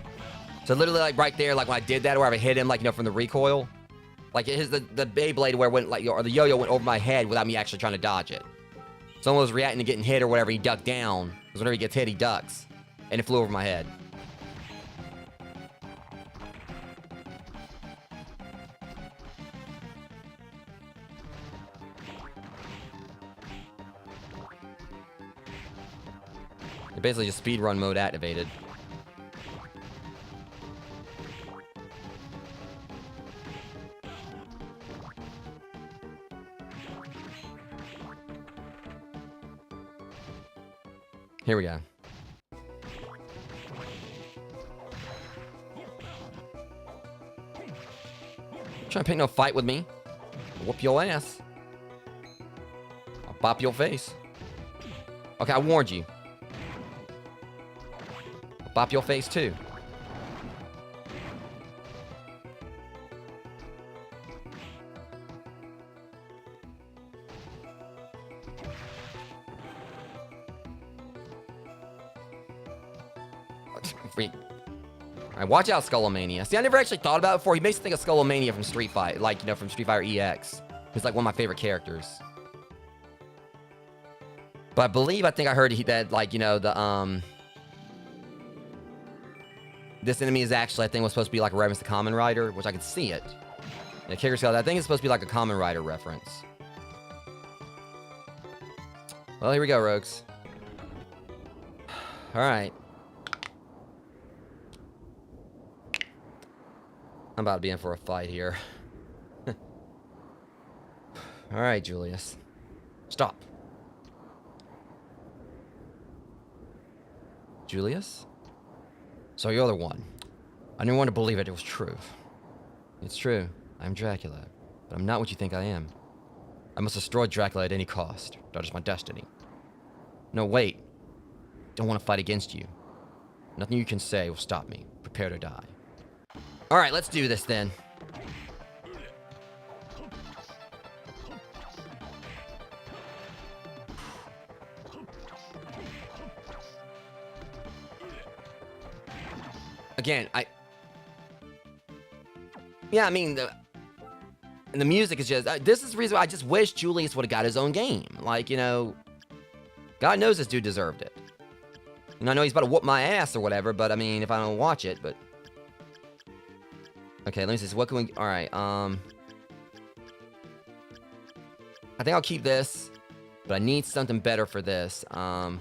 So literally, like, right there, like, when I did that, where I hit him, like, from the recoil. Like, it is the Beyblade where it went, like, or the yo-yo went over my head without me actually trying to dodge it. Someone was reacting to getting hit or whatever, he ducked down. Because whenever he gets hit, he ducks. And it flew over my head. Basically just speedrun mode activated. Here we go. Trying to pick no fight with me. I'll whoop your ass. I'll bop your face. Okay, I warned you. Bop your face too. Freak. Alright, watch out, Skullomania. See, I never actually thought about it before. He makes me think of Skullomania from Street Fighter, like, from Street Fighter EX. He's like one of my favorite characters. But I think I heard that, like, this enemy is actually, I think, was supposed to be like a reference to Kamen Rider, which I could see it. Yeah, Kicker Skull, I think it's supposed to be like a Kamen Rider reference. Well, here we go, rogues. Alright. I'm about to be in for a fight here. Alright, Julius. Stop. Julius? So you're the one. I didn't want to believe it was true. It's true. I'm Dracula. But I'm not what you think I am. I must destroy Dracula at any cost. That is my destiny. No, wait. Don't want to fight against you. Nothing you can say will stop me. Prepare to die. Alright, let's do this then. Again, yeah, I mean, And the music is just, this is the reason why I just wish Julius would have got his own game. Like, you know, God knows this dude deserved it. And I know he's about to whoop my ass or whatever, but I mean, if I don't watch it, but. Okay, let me see. So what can we, all right, I think I'll keep this, but I need something better for this. Could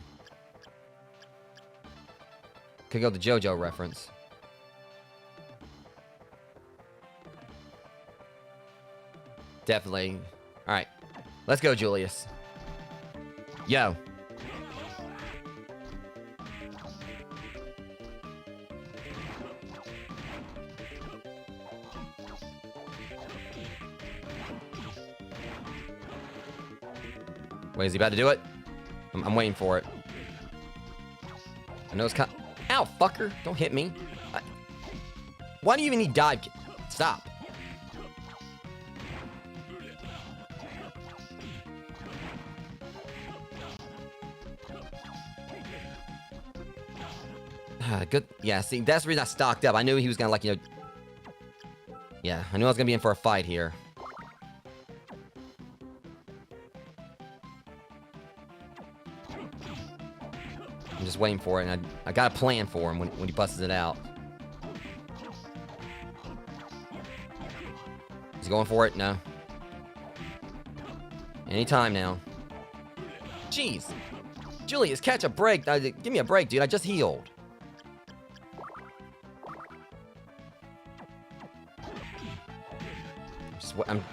go the JoJo reference. Definitely. All right, let's go, Julius. Yo. Wait, is he about to do it? I'm waiting for it. I know it's kind. Ow, fucker! Don't hit me. Why do you even need dive? Stop. Good. Yeah, see, that's the reason I stocked up. I knew he was gonna, like, you know. Yeah, I knew I was gonna be in for a fight here. I'm just waiting for it, and I got a plan for him when he busts it out. Is he going for it? No. Anytime now. Jeez. Julius, catch a break. Give me a break, dude. I just healed. I'm...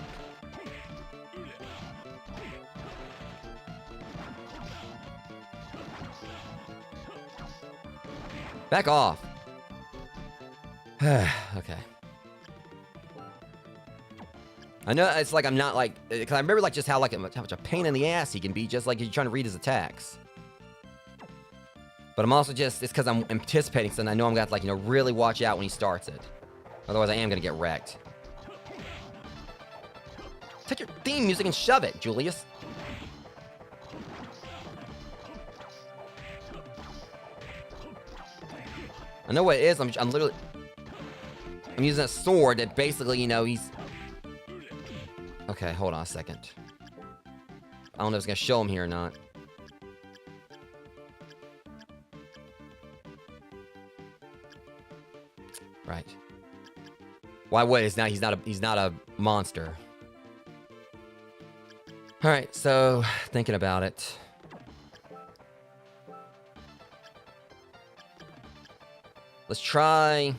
Back off. Okay. I know it's like I'm not like, because I remember like just how like how much a pain in the ass he can be, just like you're trying to read his attacks. But I'm also just, it's because I'm anticipating something. I know I'm gonna have to, like, you know, really watch out when he starts it. Otherwise I am gonna get wrecked. Take your theme music and shove it, Julius. I know what it is. I'm literally... I'm using a sword that basically, you know, he's... Okay, hold on a second. I don't know if it's gonna show him here or not. Right. Why would he's not a monster. Alright, so thinking about it. Let's try...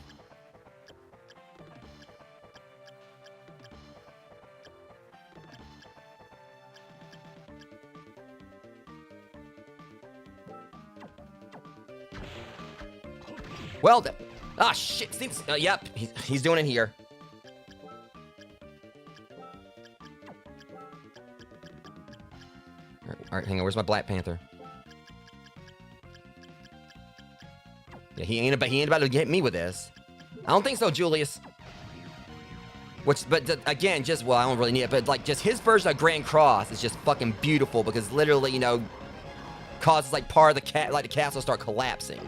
Well, ah, shit. Yep, he's doing it here. Alright, hang on. Where's my Black Panther? Yeah, he ain't about to get me with this. I don't think so, Julius. But again, just, well, I don't really need it, but like, just his version of Grand Cross is just fucking beautiful because literally, you know, causes like part of the castle start collapsing.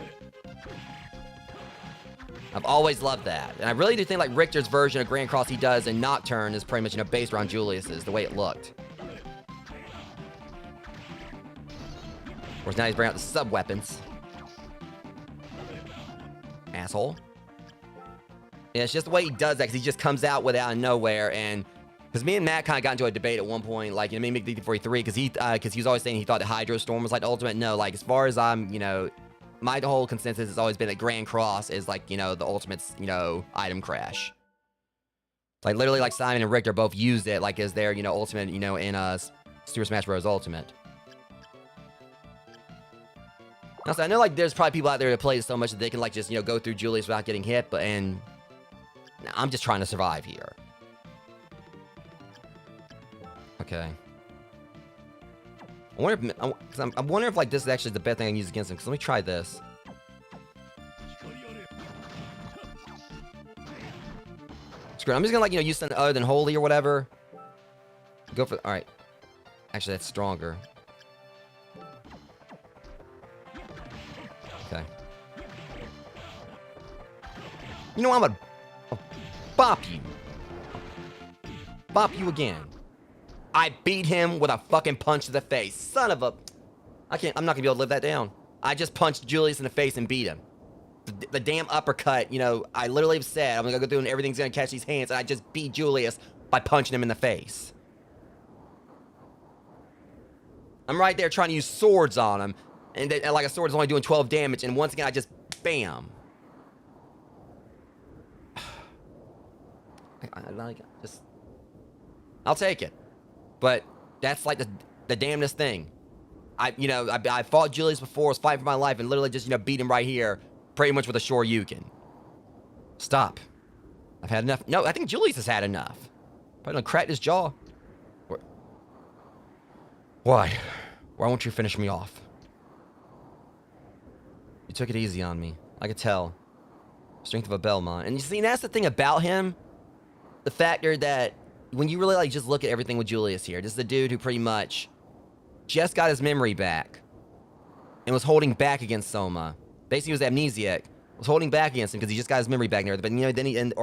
I've always loved that. And I really do think like Richter's version of Grand Cross he does in Nocturne is pretty much, you know, based around Julius's, the way it looked. Of course, now he's bringing out the sub-weapons. Asshole. Yeah, it's just the way he does that, because he just comes out with it out of nowhere, and... Because me and Matt kind of got into a debate at one point, like, you know, maybe D43, because he was always saying he thought the Hydro Storm was, like, the ultimate. No, like, as far as I'm, you know... My whole consensus has always been that Grand Cross is, like, you know, the ultimate, you know, item crash. Like, literally, like, Simon and Richter both used it, like, as their, you know, ultimate, you know, in, Super Smash Bros. Ultimate. Also, I know, like, there's probably people out there that play it so much that they can, like, just, you know, go through Julius without getting hit, but, and... I'm just trying to survive here. Okay. I wonder if... I'm wondering if, like, this is actually the best thing I can use against him, because let me try this. Screw it. I'm just gonna, like, you know, use something other than Holy or whatever. Go for... Alright. Actually, that's stronger. Okay. You know, I'm gonna bop you. bop you again. I beat him with a fucking punch to the face. Son of a... I'm not gonna be able to live that down. I just punched Julius in the face and beat him. The damn uppercut, you know, I literally said I'm gonna go through and everything's gonna catch these hands, and I just beat Julius by punching him in the face. I'm right there trying to use swords on him, and like a sword is only doing 12 damage, and once again I just bam. I'll take it, but that's like the damnedest thing. I fought Julius before, was fighting for my life, and literally just beat him right here, pretty much with a Shoryuken. Stop. I've had enough. No, I think Julius has had enough. Probably gonna crack his jaw. Why? Why won't you finish me off? You took it easy on me. I could tell. Strength of a Belmont. And you see, that's the thing about him. The factor that when you really just look at everything with Julius here, this is the dude who pretty much just got his memory back and was holding back against Soma. Basically, he was amnesiac. Was holding back against him because he just got his memory back and everything. But then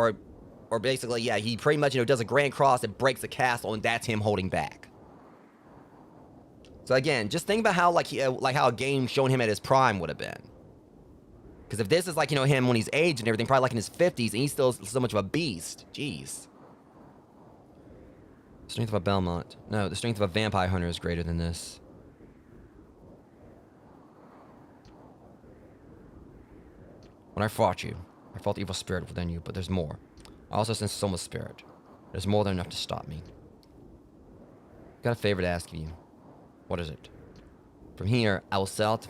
or basically, yeah, he pretty much does a grand cross that breaks the castle, and that's him holding back. So again, just think about how how a game showing him at his prime would have been. Because if this is him when he's aged and everything, probably in his 50s, and he's still so much of a beast. Jeez. Strength of a Belmont. No, the strength of a vampire hunter is greater than this. When I fought you, I felt the evil spirit within you, but there's more. I also sense Soma's spirit. There's more than enough to stop me. Got a favor to ask of you. What is it? From here, I will set out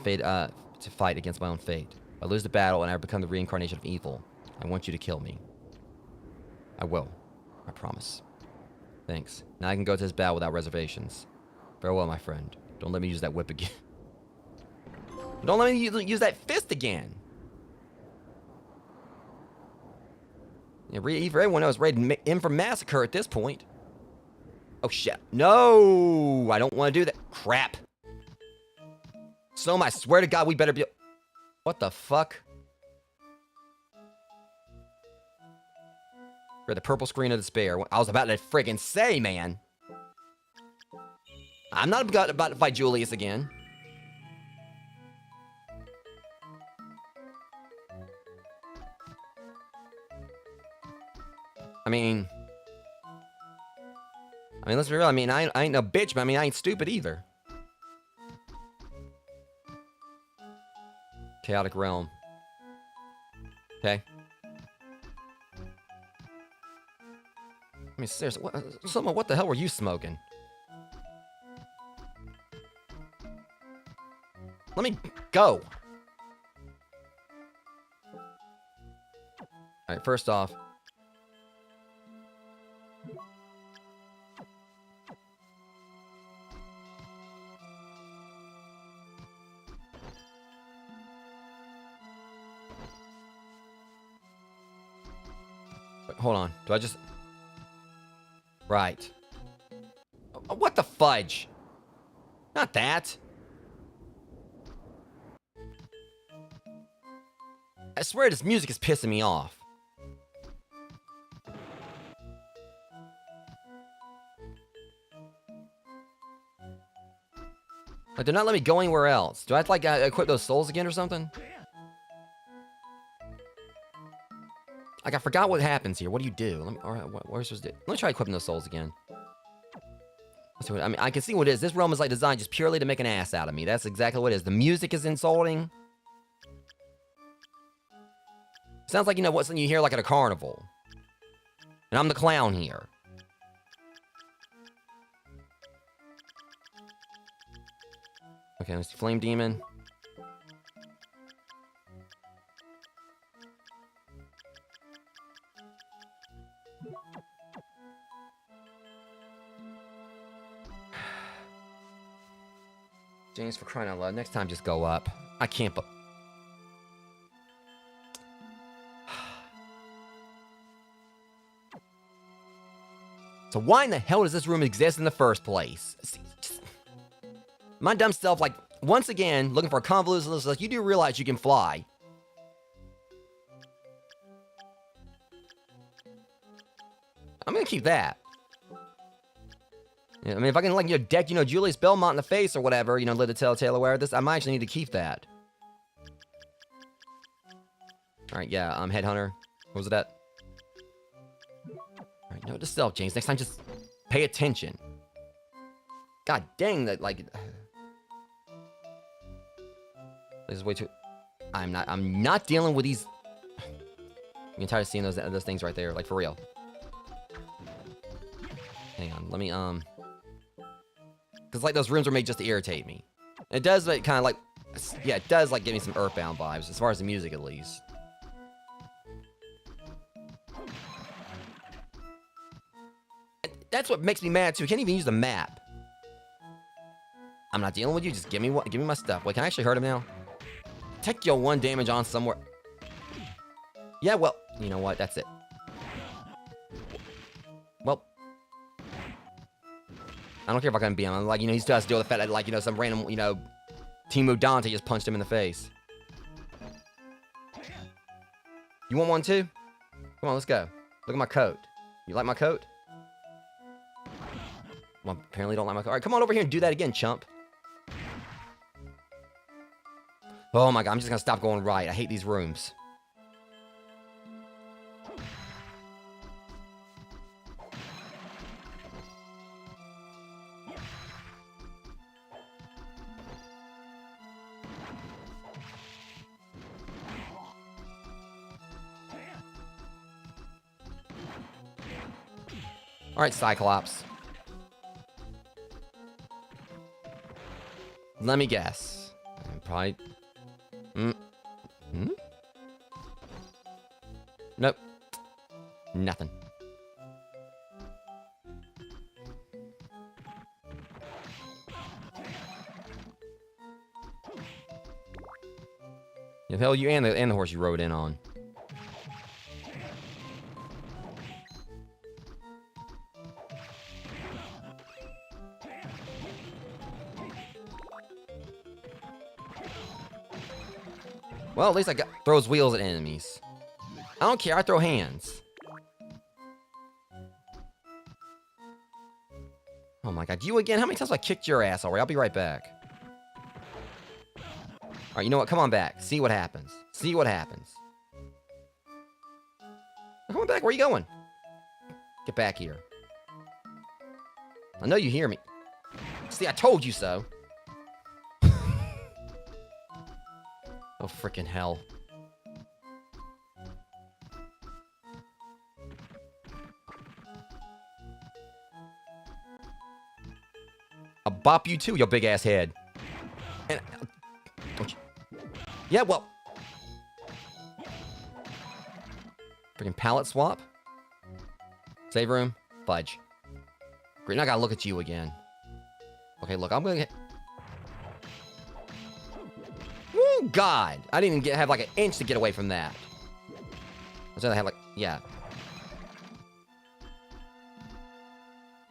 to fight against my own fate. If I lose the battle and I become the reincarnation of evil, I want you to kill me. I will. I promise. Thanks. Now I can go to this battle without reservations. Farewell, my friend. Don't let me use that whip again. Don't let me use that fist again. Yeah, everyone knows ready in for massacre at this point. Oh shit. No! I don't want to do that. Crap. Soma, I swear to God, we better be... What the fuck? For the purple screen of despair. I was about to friggin' say, man. I'm not about to fight Julius again. I mean, let's be real. I mean, I ain't no bitch, but I ain't stupid either. Chaotic realm. Okay. I mean, seriously, what the hell were you smoking? Let me go. Alright, first off. Wait, hold on. Do I just... Right. What the fudge? Not that. I swear this music is pissing me off. Like, they're not letting me go anywhere else. Do I have to, equip those souls again or something? Like, I forgot what happens here. What do you do? Let me, all right, what are we supposed to do? Let me try equipping those souls again. Let's see what, I mean, I can see what it is. This realm is, designed just purely to make an ass out of me. That's exactly what it is. The music is insulting. Sounds like, what's something you hear, at a carnival. And I'm the clown here. Okay, let's see. Flame Demon. James, for crying out loud. Next time, just go up. I can't, but... So why in the hell does this room exist in the first place? My dumb self, once again, looking for a convoluted, you do realize you can fly. I'm gonna keep that. I mean, if I can, like, deck, Julius Belmont in the face or whatever, live to tell a tale aware of this, I might actually need to keep that. Alright, yeah, Headhunter. What was it at? Alright, note to self, James. Next time, just pay attention. God dang, that, like... This is way too... I'm not dealing with these... I'm tired of seeing those things right there, like, for real. Hang on, let me, because, like, those rooms are made just to irritate me. It does, like, kind of, like... Yeah, it does, like, give me some Earthbound vibes, as far as the music, at least. That's what makes me mad, too. I can't even use the map. I'm not dealing with you. Just give me my stuff. Wait, can I actually hurt him now? Take your 1 damage on somewhere. Yeah, well, you know what? That's it. Well, I don't care if I can beat him. I'm like, he still has to deal with the fact that, like, some random, Teemu Dante just punched him in the face. You want one, too? Come on, let's go. Look at my coat. You like my coat? Well, apparently don't like my coat. All right, come on over here and do that again, chump. Oh my god, I'm just gonna stop going right. I hate these rooms. Alright, Cyclops. Let me guess. Probably... Nope. Nothing. Yeah, hell, you and the horse you rode in on. Well, at least I throws wheels at enemies. I don't care, I throw hands. Oh my god, you again? How many times have I kicked your ass already? I'll be right back. Alright, you know what? Come on back. See what happens. See what happens. Come on back, where are you going? Get back here. I know you hear me. See, I told you so. Oh, frickin' hell. I'll bop you too, your big ass head. And, yeah, well. Freaking pallet swap. Save room. Fudge. Great, now I gotta look at you again. Okay, look, I'm gonna get... Oh, God. I didn't even have like an inch to get away from that. I had like, yeah.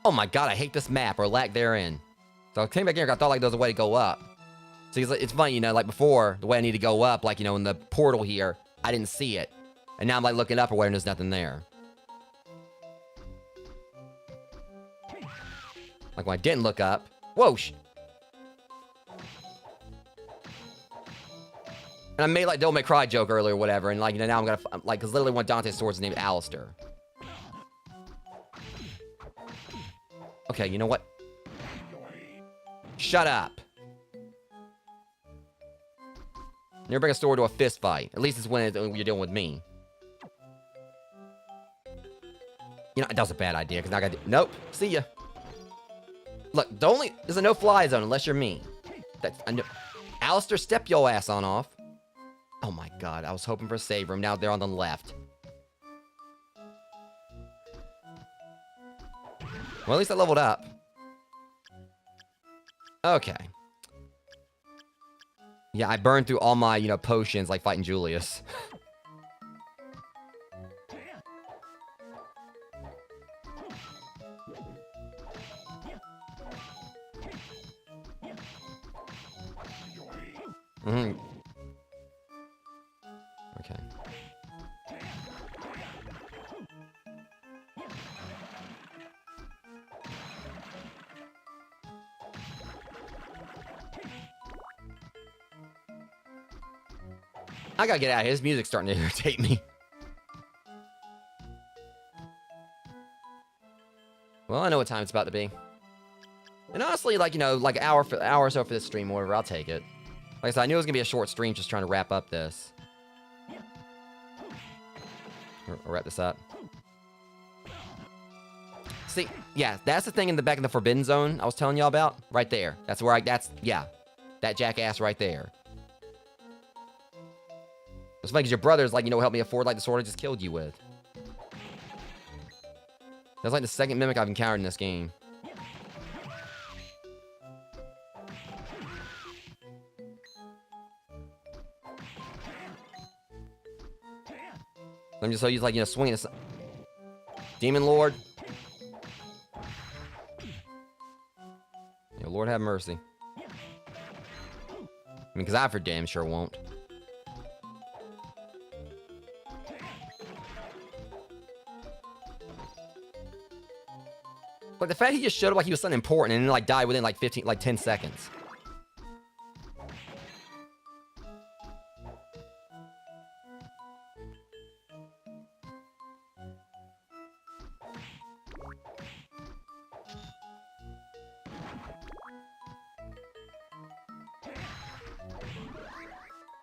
Oh my god, I hate this map, or lack therein. So I came back here and I thought like there was a way to go up. See, it's funny, like before, the way I need to go up, like, in the portal here, I didn't see it. And now I'm like looking up or where and there's nothing there. Like when I didn't look up. Whoa, and I made like Devil May Cry joke earlier or whatever, and like, now I'm gonna, like, because literally one of Dante's swords is named Alistair. Okay, you know what? Shut up. Never bring a sword to a fist fight. At least it's when you're dealing with me. That was a bad idea, because now I gotta do... Nope. See ya. Look, there's a no-fly zone unless you're me. Alistair, step your ass on off. Oh my god, I was hoping for a save room. Now they're on the left. Well, at least I leveled up. Okay. Yeah, I burned through all my, potions, like fighting Julius. Okay. I gotta get out of here. His music's starting to irritate me. Well, I know what time it's about to be. And honestly, like, you know, like an hour or so for this stream or whatever, I'll take it. Like I said, I knew it was gonna be a short stream just trying to wrap up this. Or wrap this up. See, yeah, that's the thing in the back of the Forbidden Zone I was telling y'all about. Right there. That's where yeah. That jackass right there. It's funny because your brother's like, you know, helped me afford like the sword I just killed you with. That's like the second mimic I've encountered in this game. I'm just so he's like, you know, swinging a Demon Lord. Yeah, Lord have mercy. I mean, because I for damn sure won't. Like, the fact he just showed up like he was something important and then, like, died within, like, 10 seconds.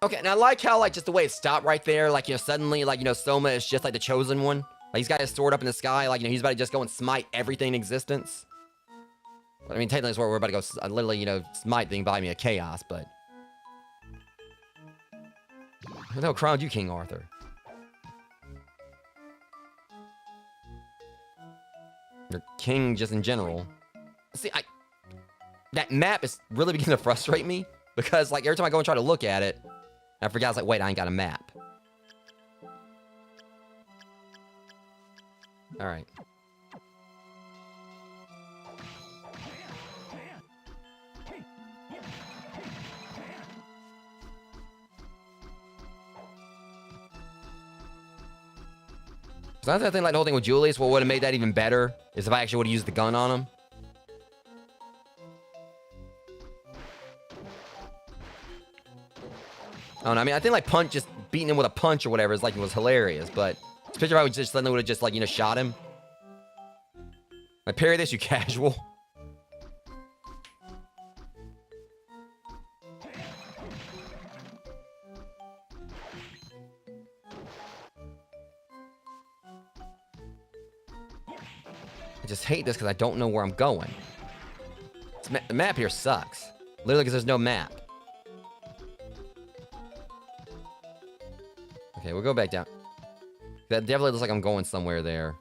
Okay, and I like how, like, just the way it stopped right there, like, you know, suddenly, like, you know, Soma is just, like, the chosen one. Like, he's got his sword up in the sky, like, you know, he's about to just go and smite everything in existence. I mean, technically, that's where we're about to go, literally, you know, smite thing by me of chaos, but... Who the hell crowned you King Arthur? Or king just in general. See, that map is really beginning to frustrate me, because, like, every time I go and try to look at it, I forgot, I was like, wait, I ain't got a map. Alright. So that's the thing, like, the whole thing with Julius, what would have made that even better is if I actually would have used the gun on him. I don't know, I mean, I think, like, just beating him with a punch or whatever is, like, it was hilarious, but... This picture, I would just suddenly would have just, like, you know, shot him. Like, parry this, you casual. I just hate this because I don't know where I'm going. The map here sucks. Literally because there's no map. Okay, we'll go back down. That definitely looks like I'm going somewhere there.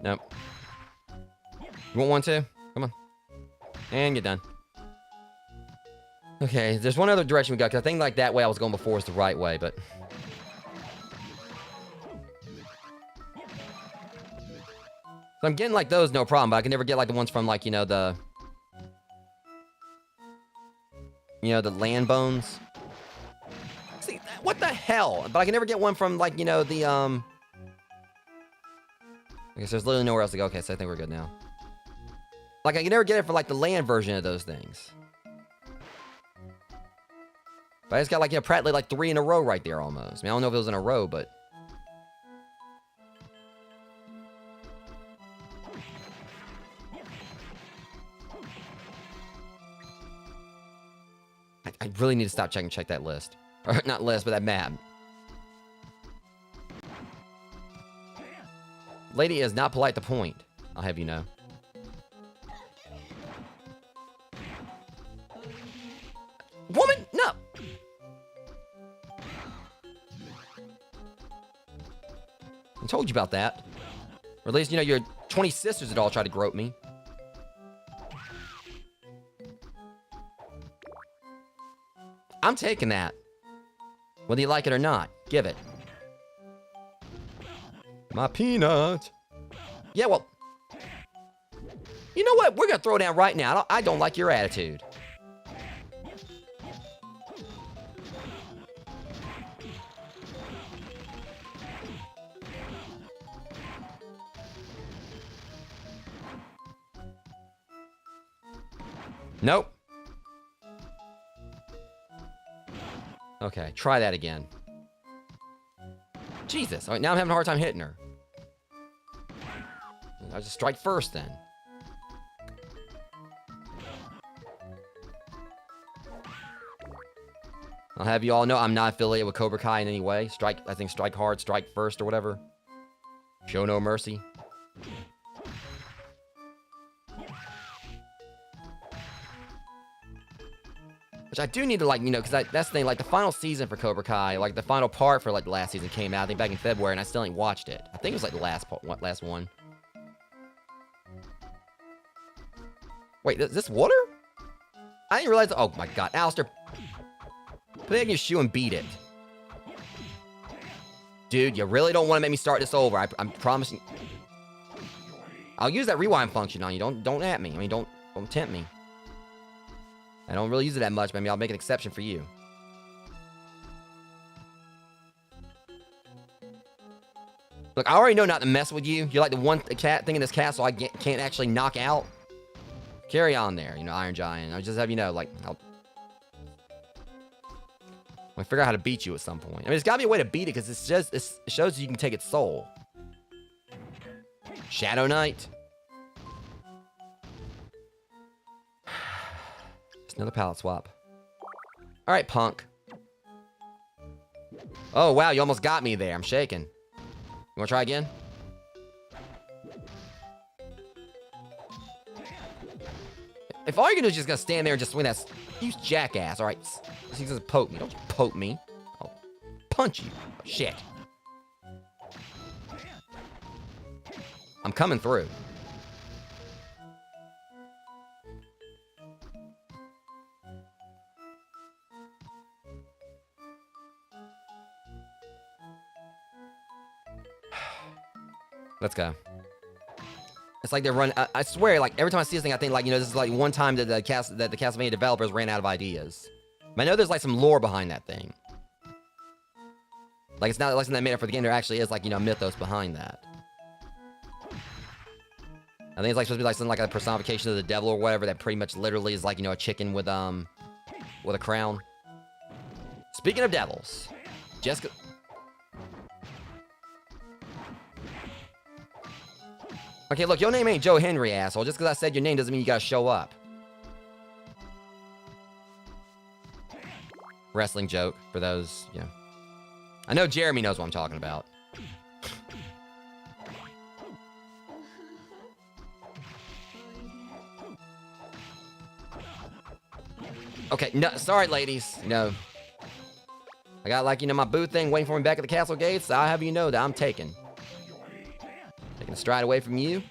Nope. You want one too? Come on. And get done. Okay, there's one other direction we got, because I think like that way I was going before is the right way, but... So I'm getting like those, no problem, but I can never get like the ones from like, you know, the... You know, the land bones. See, what the hell? But I can never get one from like, you know, the, I guess there's literally nowhere else to go. Okay, so I think we're good now. Like, I can never get it for like the land version of those things. But I just got like, you know, practically like 3 in a row right there almost. I mean, I don't know if it was in a row, but... I really need to stop check that list. Or not list, but that map. Lady is not polite to point. I'll have you know. Woman, no! I told you about that. Or at least, you know, your 20 sisters that all try to grope me. I'm taking that. Whether you like it or not, give it. My peanut. Yeah, well... You know what? We're gonna throw down right now. I don't like your attitude. Nope. Okay, try that again. Jesus. All right, now I'm having a hard time hitting her. I'll just strike first then. I'll have you all know I'm not affiliated with Cobra Kai in any way. I think strike hard, strike first, or whatever. Show no mercy. Which I do need to, like, you know, because that's the thing, like, the final season for Cobra Kai, like, the final part for, like, the last season came out, I think, back in February, and I still ain't watched it. I think it was, like, the last one. Wait, is this water? I didn't realize, oh my god, Alistair. Put it in your shoe and beat it. Dude, you really don't want to make me start this over, I'm promising. I'll use that rewind function on you, don't at me, I mean, don't tempt me. I don't really use it that much, but I mean, I'll make an exception for you. Look, I already know not to mess with you. You're like the one cat thing in this castle I can't actually knock out. Carry on there, you know, Iron Giant. I'll just have you know, like, I'll figure out how to beat you at some point. I mean, there's gotta be a way to beat it, because it shows you can take its soul. Shadow Knight. Another palette swap. Alright, punk. Oh, wow, you almost got me there. I'm shaking. You wanna try again? If all you're gonna do is just gonna stand there and just swing that... You jackass, alright? He's gonna poke me. Don't you poke me. I'll punch you. Oh, shit. I'm coming through. Let's go. It's like they're running. I swear, like every time I see this thing, I think like, you know, this is like one time that the Castlevania developers ran out of ideas. But I know there's like some lore behind that thing. Like it's not like something that made it for the game. There actually is like, you know, mythos behind that. I think it's like supposed to be like something like a personification of the devil or whatever. That pretty much literally is like, you know, a chicken with a crown. Speaking of devils, Jessica. Okay, look, your name ain't Joe Henry, asshole. Just because I said your name doesn't mean you gotta show up. Wrestling joke for those, you know. I know Jeremy knows what I'm talking about. Okay, no, sorry, ladies. No. I got, like, you know, my booth thing waiting for me back at the castle gates. I'll have you know that I'm taking a stride away from you.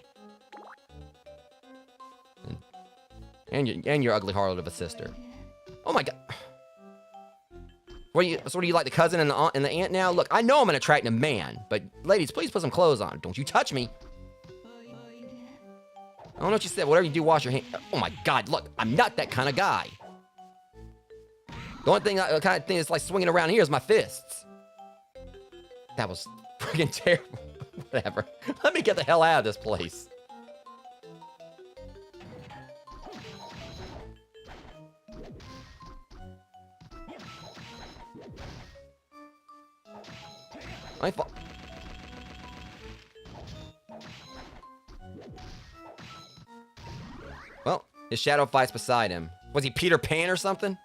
And your ugly harlot of a sister. Oh my god. What are you like the cousin and the aunt now? Look, I know I'm an attractive man, but ladies, please put some clothes on. Don't you touch me. I don't know what you said. Whatever you do, wash your hands. Oh my god, look, I'm not that kind of guy. The only thing, kind of thing that's like swinging around here is my fists. That was freaking terrible. Whatever. Let me get the hell out of this place. Well, his shadow fights beside him. Was he Peter Pan or something?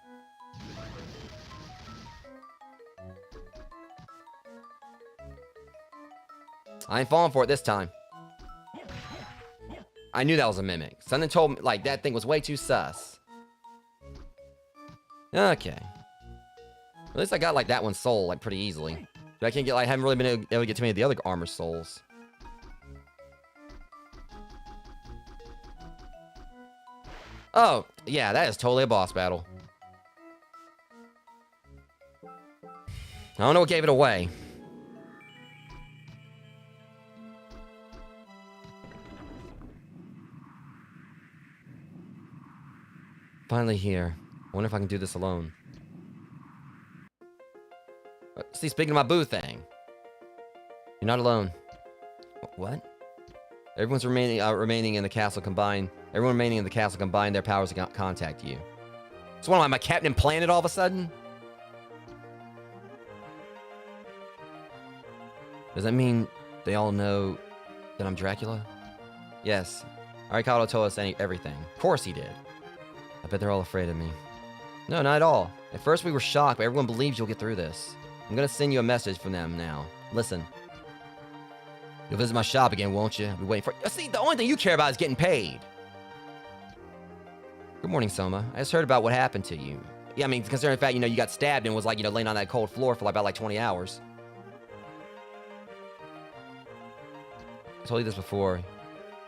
I ain't falling for it this time. I knew that was a mimic. Something told me, like, that thing was way too sus. Okay. At least I got, like, that one's soul, like, pretty easily. But I can't get, like, I haven't really been able to get too many of the other armor souls. Oh, yeah, that is totally a boss battle. I don't know what gave it away. Finally here. I wonder if I can do this alone. See, speaking of my boo thing. You're not alone. What? Everyone's remaining in the castle combined. Everyone remaining in the castle combine their powers to contact you. So what am I, my Captain Planet all of a sudden? Does that mean they all know that I'm Dracula? Yes. Arikado told us everything. Of course he did. I bet they're all afraid of me. No, not at all. At first we were shocked, but everyone believes you'll get through this. I'm gonna send you a message from them now. Listen. You'll visit my shop again, won't you? I'll be waiting for you. See, the only thing you care about is getting paid. Good morning, Soma. I just heard about what happened to you. Yeah, I mean, considering the fact, you got stabbed and was like, laying on that cold floor for about 20 hours. I told you this before.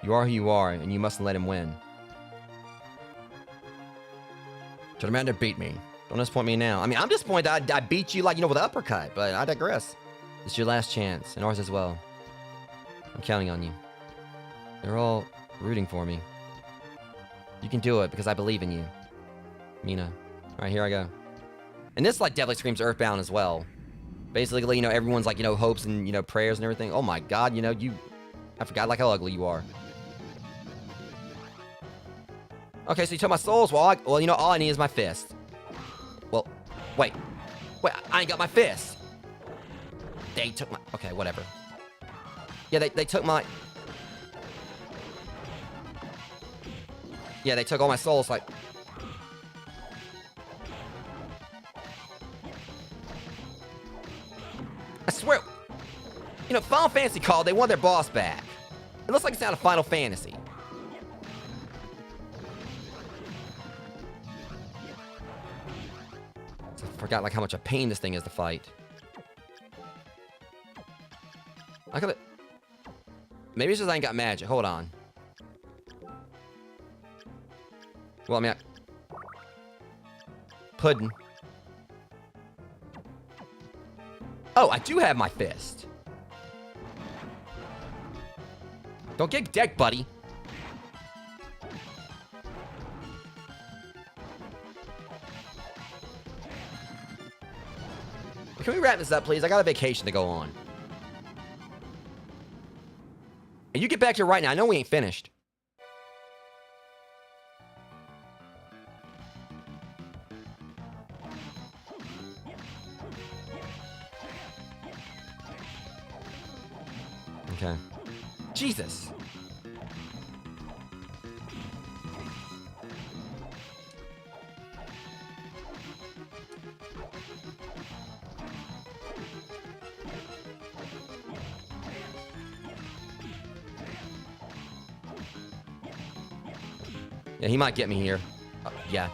You are who you are, and you mustn't let him win. Turn around and beat me. Don't disappoint me now. I mean, I'm disappointed I beat you, with an uppercut, but I digress. It's your last chance, and ours as well. I'm counting on you. They're all rooting for me. You can do it, because I believe in you. Mina. Alright, here I go. And this, definitely screams Earthbound as well. Basically, everyone's, hopes and, prayers and everything. Oh my god, I forgot, how ugly you are. Okay, so you took my souls. Well, all I need is my fist. Well, wait. Wait, I ain't got my fist. They took my... Okay, whatever. Yeah, they took my... Yeah, they took all my souls, I swear... Final Fantasy called, they want their boss back. It looks like it's out of Final Fantasy. I forgot, how much a pain this thing is to fight. I could... Maybe it's just I ain't got magic. Hold on. Well, I mean... Puddin'. Oh, I do have my fist. Don't get decked, buddy. Can we wrap this up, please? I got a vacation to go on. And you get back here right now. I know we ain't finished. Okay. Jesus. Yeah, he might get me here. Yeah.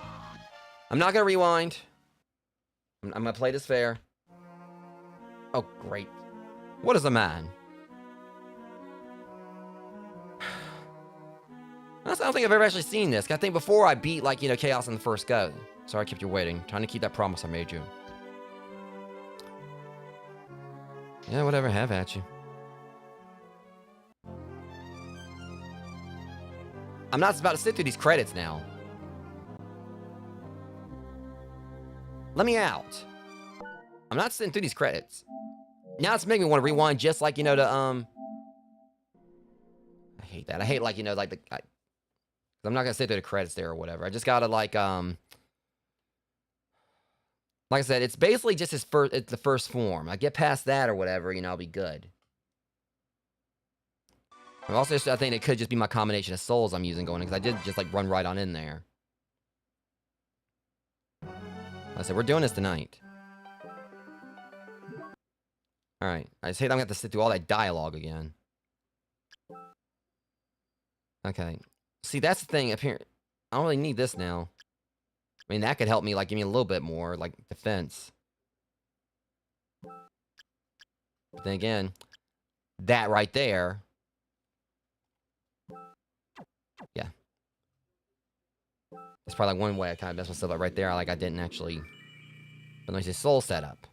I'm not gonna rewind. I'm gonna play this fair. Oh, great. What is a man? I don't think I've ever actually seen this. I think before I beat, Chaos in the first go. Sorry I kept you waiting. Trying to keep that promise I made you. Yeah, whatever. Have at you. I'm not about to sit through these credits now. Let me out. I'm not sitting through these credits. Now it's making me want to rewind just I hate that. I hate, I'm not gonna sit through the credits there or whatever. I just gotta, like I said, it's basically just it's the first form. I get past that or whatever, I'll be good. And also, I think it could just be my combination of souls I'm using going in, because I did just, run right on in there. Like I said, we're doing this tonight. Alright. I just hate I'm gonna have to sit through all that dialogue again. Okay. See, that's the thing up here. I don't really need this now. I mean, that could help me, give me a little bit more, defense. But then again, that right there... Yeah. That's probably one way I kind of messed myself up right there. I didn't actually... But let me say soul setup.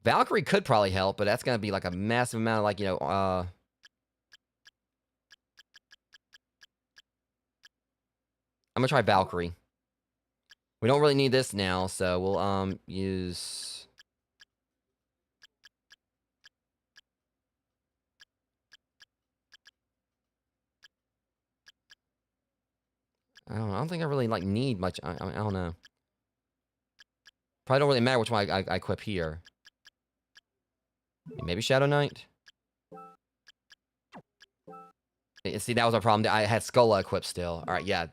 Valkyrie could probably help, but that's going to be a massive amount of I'm going to try Valkyrie. We don't really need this now, so we'll use... I don't think I really, like, need much. I don't know. Probably don't really matter which one I equip here. Maybe Shadow Knight? See, that was my problem. I had Skola equipped still. Alright, yeah.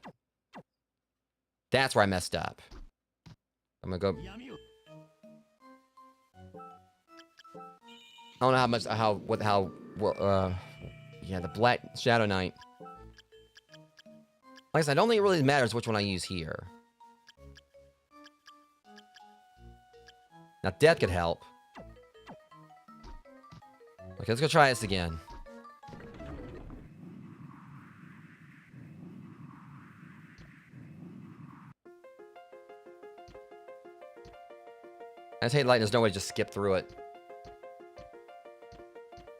That's where I messed up. I'm gonna go... I don't know how much... Yeah, the Black Shadow Knight. Like I said, I don't think it really matters which one I use here. Now, Death could help. Okay, let's go try this again. I just hate light, there's no way to just skip through it.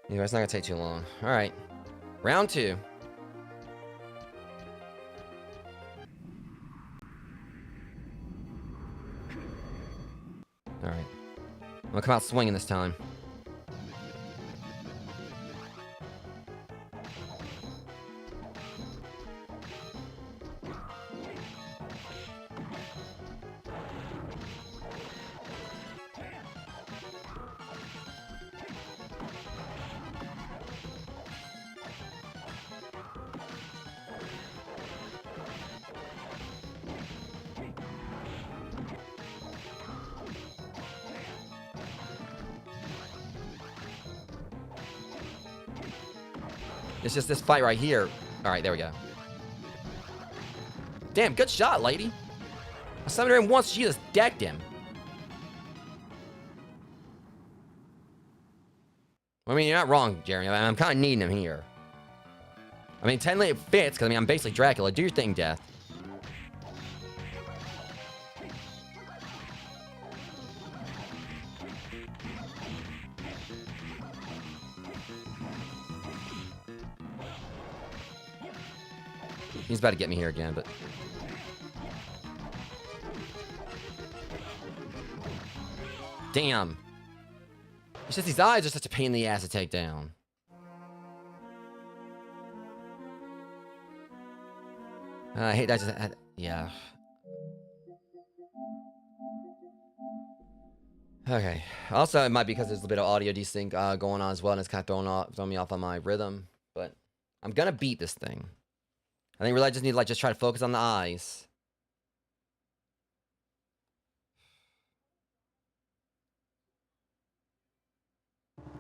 Anyway, it's not gonna take too long. Alright. Round 2. Alright. I'm gonna come out swinging this time. It's just this fight right here. Alright, there we go. Damn, good shot, lady. I summoned her in once, she just decked him. I mean, you're not wrong, Jeremy. I'm kind of needing him here. I mean, technically it fits, because I mean, I'm basically Dracula. Do your thing, Death. He's about to get me here again, but... Damn. It's just these eyes are such a pain in the ass to take down. I hate that. Yeah. Okay. Also, it might be because there's a bit of audio desync going on as well, and it's kind of throwing me off on my rhythm. But I'm gonna beat this thing. I think really I just need to just try to focus on the eyes.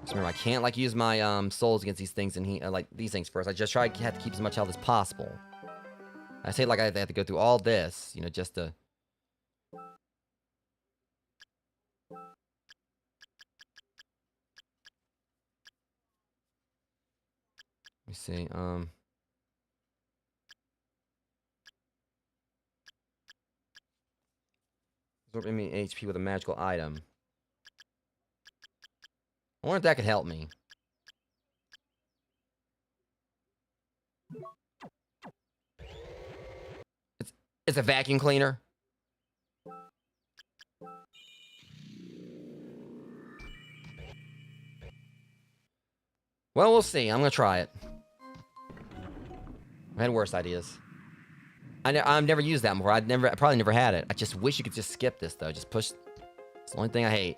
Just remember, I can't use my souls against these things and these things first. I just have to keep as much health as possible. I say I have to go through all this, just to. Let me see. Absorb me HP with a magical item. I wonder if that could help me. It's a vacuum cleaner. Well, we'll see. I'm gonna try it. I had worse ideas. I've never used that before. I probably never had it. I just wish you could just skip this though. Just push. It's the only thing I hate.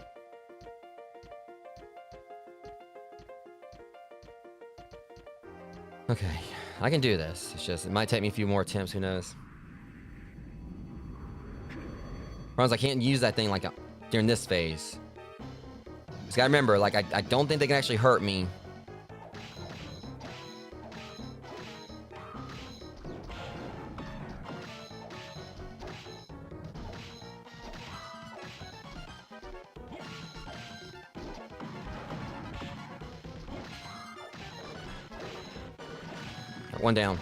Okay, I can do this. It's just, it might take me a few more attempts, who knows. Problem is, I can't use that thing during this phase. Just gotta remember, I don't think they can actually hurt me. One down.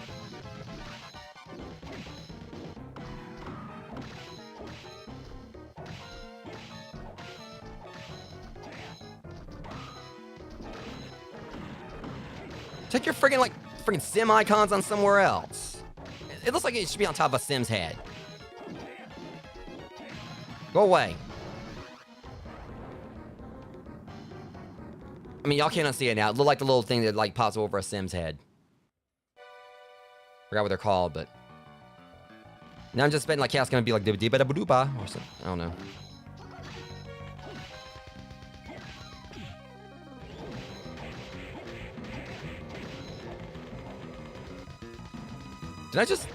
Take your friggin' sim icons on somewhere else. It looks like it should be on top of a sim's head. Go away. I mean, y'all cannot see it now. It looked like the little thing that pops over a sim's head. Forgot what they're called, but Now I'm just betting like Chaos gonna be like dibba-dibba-dooba or something. I don't know. Did I just...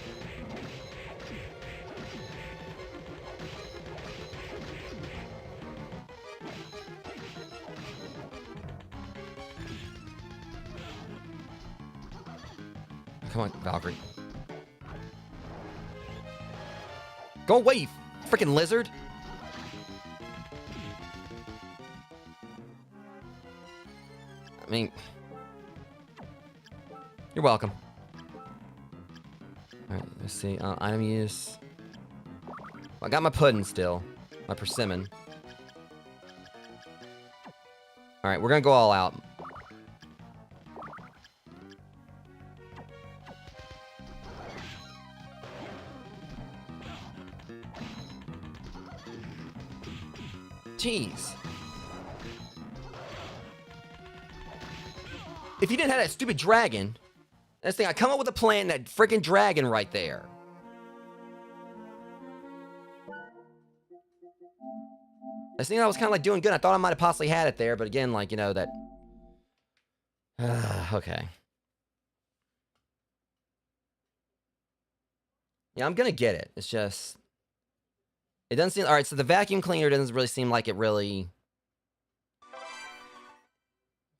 Come on, Valkyrie. Go away, you freaking lizard! I mean... You're welcome. Alright, let's see. Item use. Well, I got my pudding still. My persimmon. Alright, we're gonna go all out. Jeez. If you didn't have that stupid dragon, that's the thing, I come up with a plan, that freaking dragon right there. I think I was kind of like doing good. I thought I might have possibly had it there, but again, like, you know, that... okay. Yeah, I'm gonna get it. It's just... It doesn't seem... Alright, so the vacuum cleaner doesn't really seem like it really...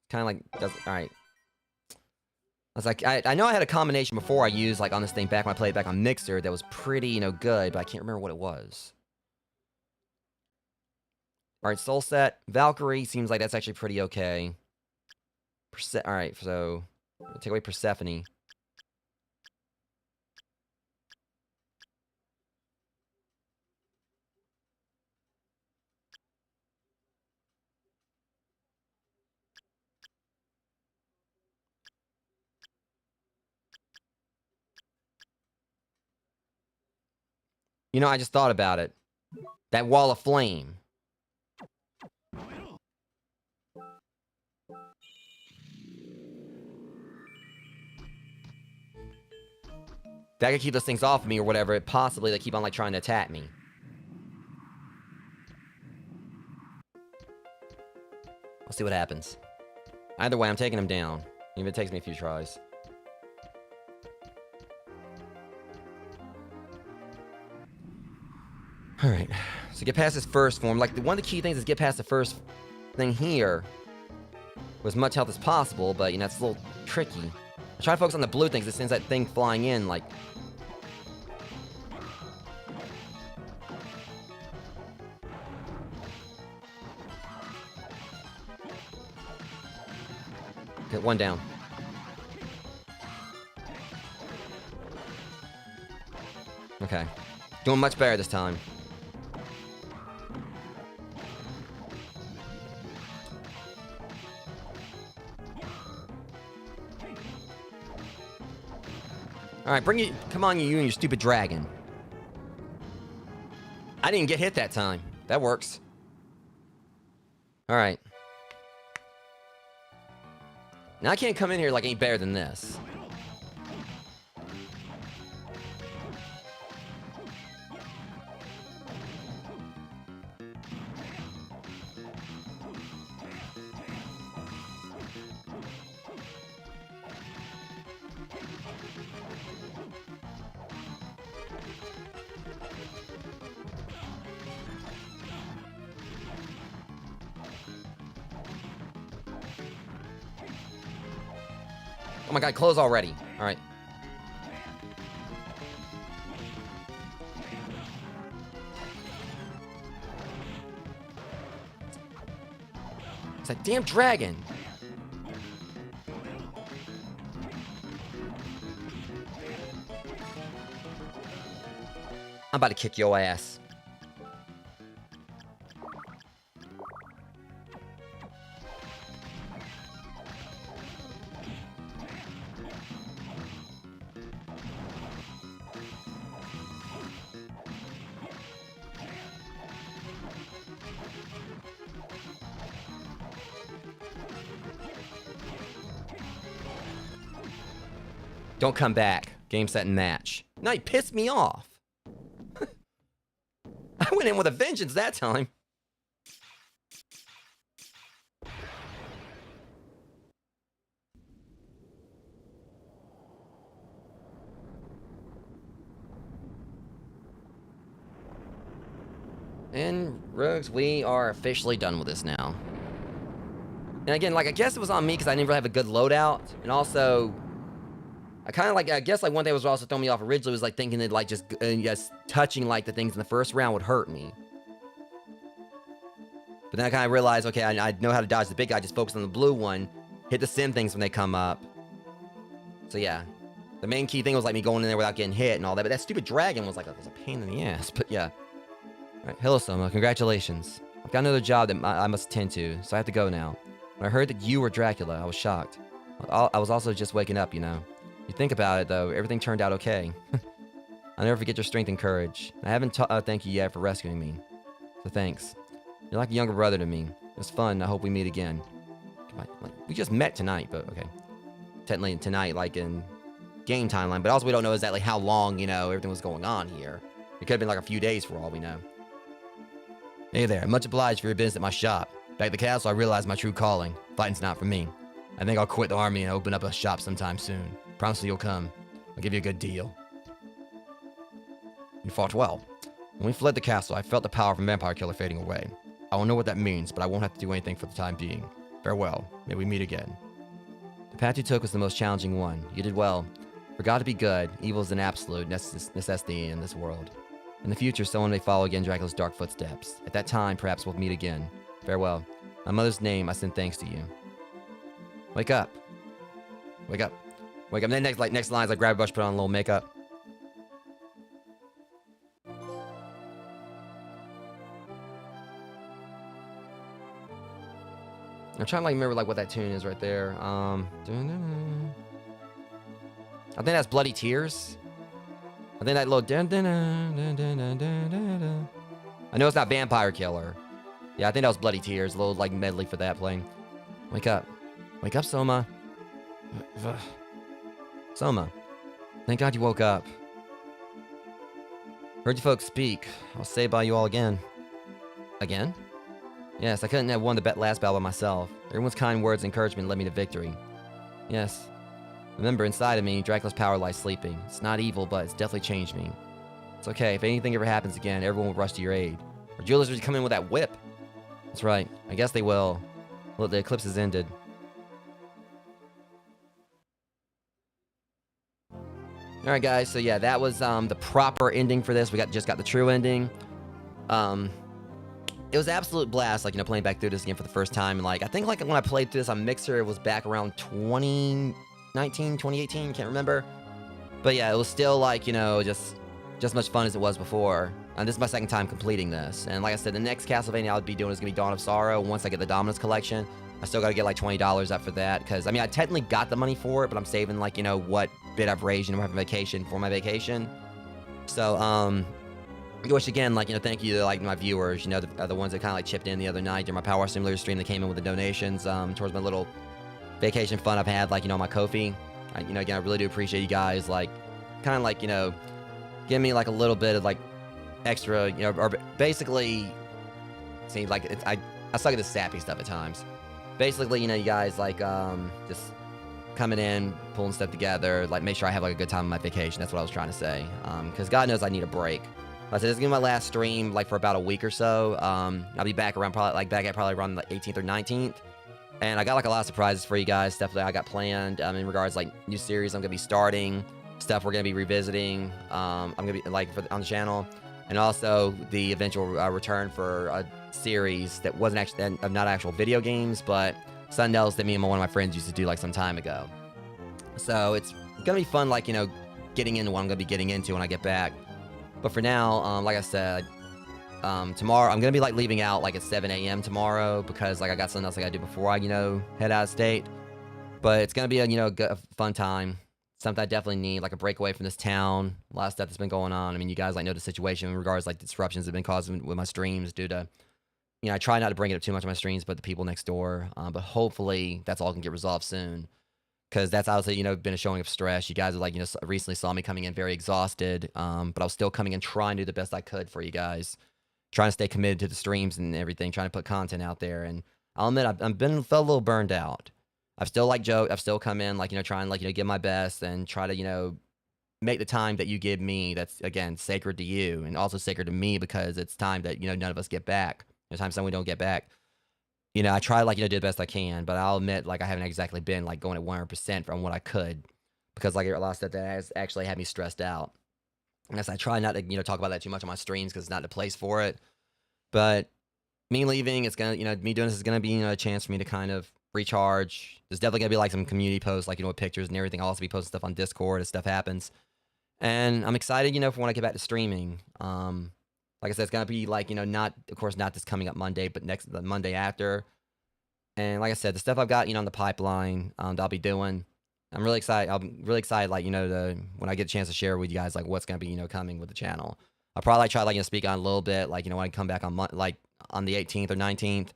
Kind of like... Alright. I was like, I know I had a combination before I used, like, on this thing back when I played back on Mixer that was pretty, you know, good, but I can't remember what it was. Alright, Soul Set. Valkyrie seems like that's actually pretty okay. Alright, so... Take away Persephone. You know, I just thought about it. That wall of flame. That could keep those things off of me or whatever. Possibly they keep on, like, trying to attack me. I'll see what happens. Either way, I'm taking him down. Even if it takes me a few tries. Alright. So get past this first form. Like, one of the key things is get past the first thing here. With as much health as possible, but, you know, it's a little tricky. I try to focus on the blue things. It sends that thing flying in, like... Okay, one down. Okay. Doing much better this time. Alright, bring it. Come on, you and your stupid dragon. I didn't get hit that time. That works. Alright. Now I can't come in here like any better than this. Oh my god, close already. Alright. It's that damn dragon. I'm about to kick your ass. Don't come back. Game, set, and match. Now you pissed me off. went in with a vengeance that time. And Rogues, we are officially done with this now. And again, like, I guess it was on me because I didn't really have a good loadout. And also, I kind of like, I guess like one thing was also throwing me off originally was like thinking that like just touching like the things in the first round would hurt me. But then I kind of realized, okay, I know how to dodge the big guy, just focus on the blue one, hit the sim things when they come up. So yeah, the main key thing was like me going in there without getting hit and all that, but that stupid dragon was like, it was a pain in the ass, but yeah. All right, hello Soma, congratulations. I've got another job that I must attend to, so I have to go now. When I heard that you were Dracula, I was shocked. I was also just waking up, you know. You think about it, though, everything turned out okay. I'll never forget your strength and courage. I haven't thanked you yet for rescuing me. So thanks. You're like a younger brother to me. It was fun. I hope we meet again. We just met tonight, but okay. Technically tonight, like in game timeline. But also we don't know exactly how long, you know, everything was going on here. It could have been like a few days for all we know. Hey there. Much obliged for your business at my shop. Back at the castle, I realized my true calling. Fighting's not for me. I think I'll quit the army and open up a shop sometime soon. Promise you'll come. I'll give you a good deal. You fought well. When we fled the castle, I felt the power from Vampire Killer fading away. I don't know what that means, but I won't have to do anything for the time being. Farewell. May we meet again. The path you took was the most challenging one. You did well. For God to be good, evil is an absolute necessity in this world. In the future, someone may follow again Dracula's dark footsteps. At that time, perhaps we'll meet again. Farewell. In my mother's name, I send thanks to you. Wake up. Wake up. Wake up. And then next lines, I grab a brush, put on a little makeup. I'm trying to like remember like what that tune is right there. I think that's Bloody Tears. I think that little I know it's not Vampire Killer. Yeah, I think that was Bloody Tears. A little like medley for that playing. Wake up. Wake up, Soma. Soma. Thank God you woke up. Heard you folks speak. I'll say bye you all again. Again? Yes, I couldn't have won the last battle by myself. Everyone's kind words and encouragement led me to victory. Yes. Remember, inside of me, Dracula's power lies sleeping. It's not evil, but it's definitely changed me. It's okay. If anything ever happens again, everyone will rush to your aid. Or Julius will come in with that whip. That's right. I guess they will. Look, the eclipse has ended. Alright guys, so yeah, that was the proper ending for this. We just got the true ending. It was an absolute blast, like, you know, playing back through this again for the first time. And like, I think like when I played through this on Mixer, it was back around 2019, 2018, can't remember. But yeah, it was still like, you know, just much fun as it was before. And this is my second time completing this. And like I said, the next Castlevania I would be doing is going to be Dawn of Sorrow once I get the Dominus Collection. I still got to get like $20 up for that. Because, I mean, I technically got the money for it, but I'm saving like, you know, what bit I've raised, you know, having vacation for my vacation. So, which again, like, you know, thank you to like my viewers, you know, the ones that kind of like chipped in the other night during my Power Simulator stream that came in with the donations towards my little vacation fund I've had, like, you know, my Ko-fi. You know, again, I really do appreciate you guys, like, kind of like, you know, give me like a little bit of like extra, you know, or basically, seems like it's, I suck at the sappy stuff at times. Basically, you know, you guys like just coming in, pulling stuff together, like make sure I have like a good time on my vacation. That's what I was trying to say. Because God knows I need a break. Like I said, this is gonna be my last stream like for about a week or so. I'll be back around probably around the 18th or 19th. And I got like a lot of surprises for you guys, stuff that I got planned in regards to, like, new series I'm gonna be starting, stuff we're gonna be revisiting. I'm gonna be like on the channel, and also the eventual return for a series that wasn't actually not actual video games, but something else that me and one of my friends used to do like some time ago. So it's gonna be fun, like, you know, getting into what I'm gonna be getting into when I get back. But for now, like I said, tomorrow I'm gonna be like leaving out like at 7 a.m. tomorrow because like I got something else I gotta do before I, you know, head out of state. But it's gonna be a, you know, a fun time. Something I definitely need, like a breakaway from this town. A lot of stuff that's been going on. I mean, you guys like know the situation in regards like disruptions that have been caused with my streams due to, you know, I try not to bring it up too much on my streams, but the people next door. But hopefully that's all can get resolved soon. Because that's obviously, you know, been a showing of stress. You guys are like, you know, recently saw me coming in very exhausted. But I was still coming in trying to do the best I could for you guys. trying to stay committed to the streams and everything, trying to put content out there. And I'll admit, felt a little burned out. I've still joked. I've still come in trying give my best and try to make the time that you give me that's again sacred to you and also sacred to me because it's time that none of us get back. There's times we don't get back. I try do the best I can, but I'll admit I haven't exactly been going at 100% from what I could because a lot of stuff that has actually had me stressed out. And I try not to talk about that too much on my streams because it's not the place for it. But me leaving, it's gonna me doing this is gonna be a chance for me to kind of recharge. There's definitely gonna be some community posts with pictures and everything. I'll also be posting stuff on Discord as stuff happens. And I'm excited, for when I get back to streaming. Like I said, it's gonna be not, of course, not this coming up Monday, but the Monday after. And like I said, the stuff I've got, on the pipeline, that I'll be doing. I'm really excited. I'm really excited, when I get a chance to share with you guys, what's gonna be, coming with the channel. I'll probably try, speak on a little bit, when I come back on on the 18th or 19th.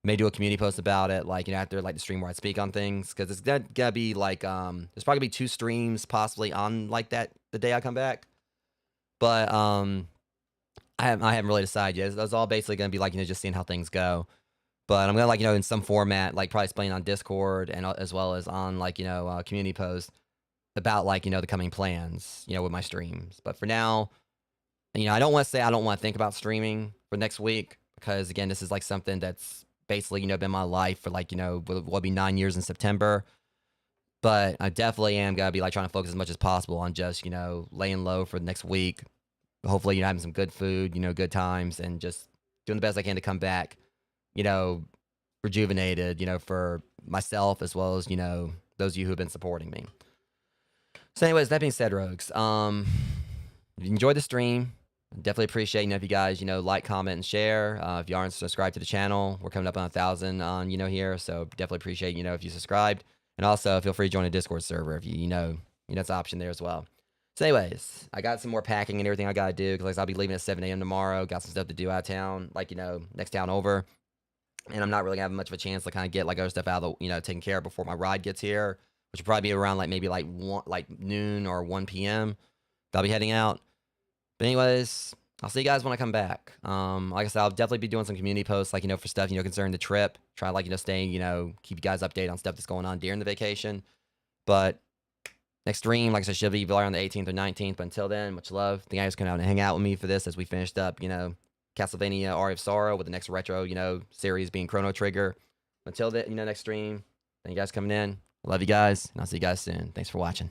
May do a community post about it, after the stream where I speak on things, because it's gonna be there's probably gonna be 2 streams possibly on that the day I come back, but I haven't really decided yet. It's all basically gonna be just seeing how things go, but I'm gonna in some format probably explain on Discord and as well as on community posts about the coming plans with my streams. But for now, I don't want to say I don't want to think about streaming for next week because again this is something that's basically been my life for will be 9 years in September. But I definitely am gonna be trying to focus as much as possible on just laying low for the next week. Hopefully having some good food, good times, and just doing the best I can to come back rejuvenated, for myself as well as those of you who have been supporting me. So anyways, that being said, Rogues, if you enjoyed the stream, definitely appreciate if you guys like, comment, and share. If you aren't subscribed to the channel, we're coming up on 1,000 on here, so definitely appreciate if you subscribed, and also feel free to join a Discord server if you it's an option there as well. So anyways, I got some more packing and everything I gotta do because I'll be leaving at 7 a.m. tomorrow. Got some stuff to do out of town, next town over, and I'm not really having much of a chance to kind of get other stuff out of the taken care of before my ride gets here, which will probably be around maybe noon or 1 p.m. I'll be heading out. But anyways, I'll see you guys when I come back. Like I said, I'll definitely be doing some community posts, for stuff, concerning the trip. Try, staying, keep you guys updated on stuff that's going on during the vacation. But next stream, like I said, should be on the 18th or 19th. But until then, much love. Thank you guys come out and hang out with me for this as we finished up, Castlevania Aria of Sorrow with the next retro, series being Chrono Trigger. Until then, next stream, thank you guys coming in. Love you guys, and I'll see you guys soon. Thanks for watching.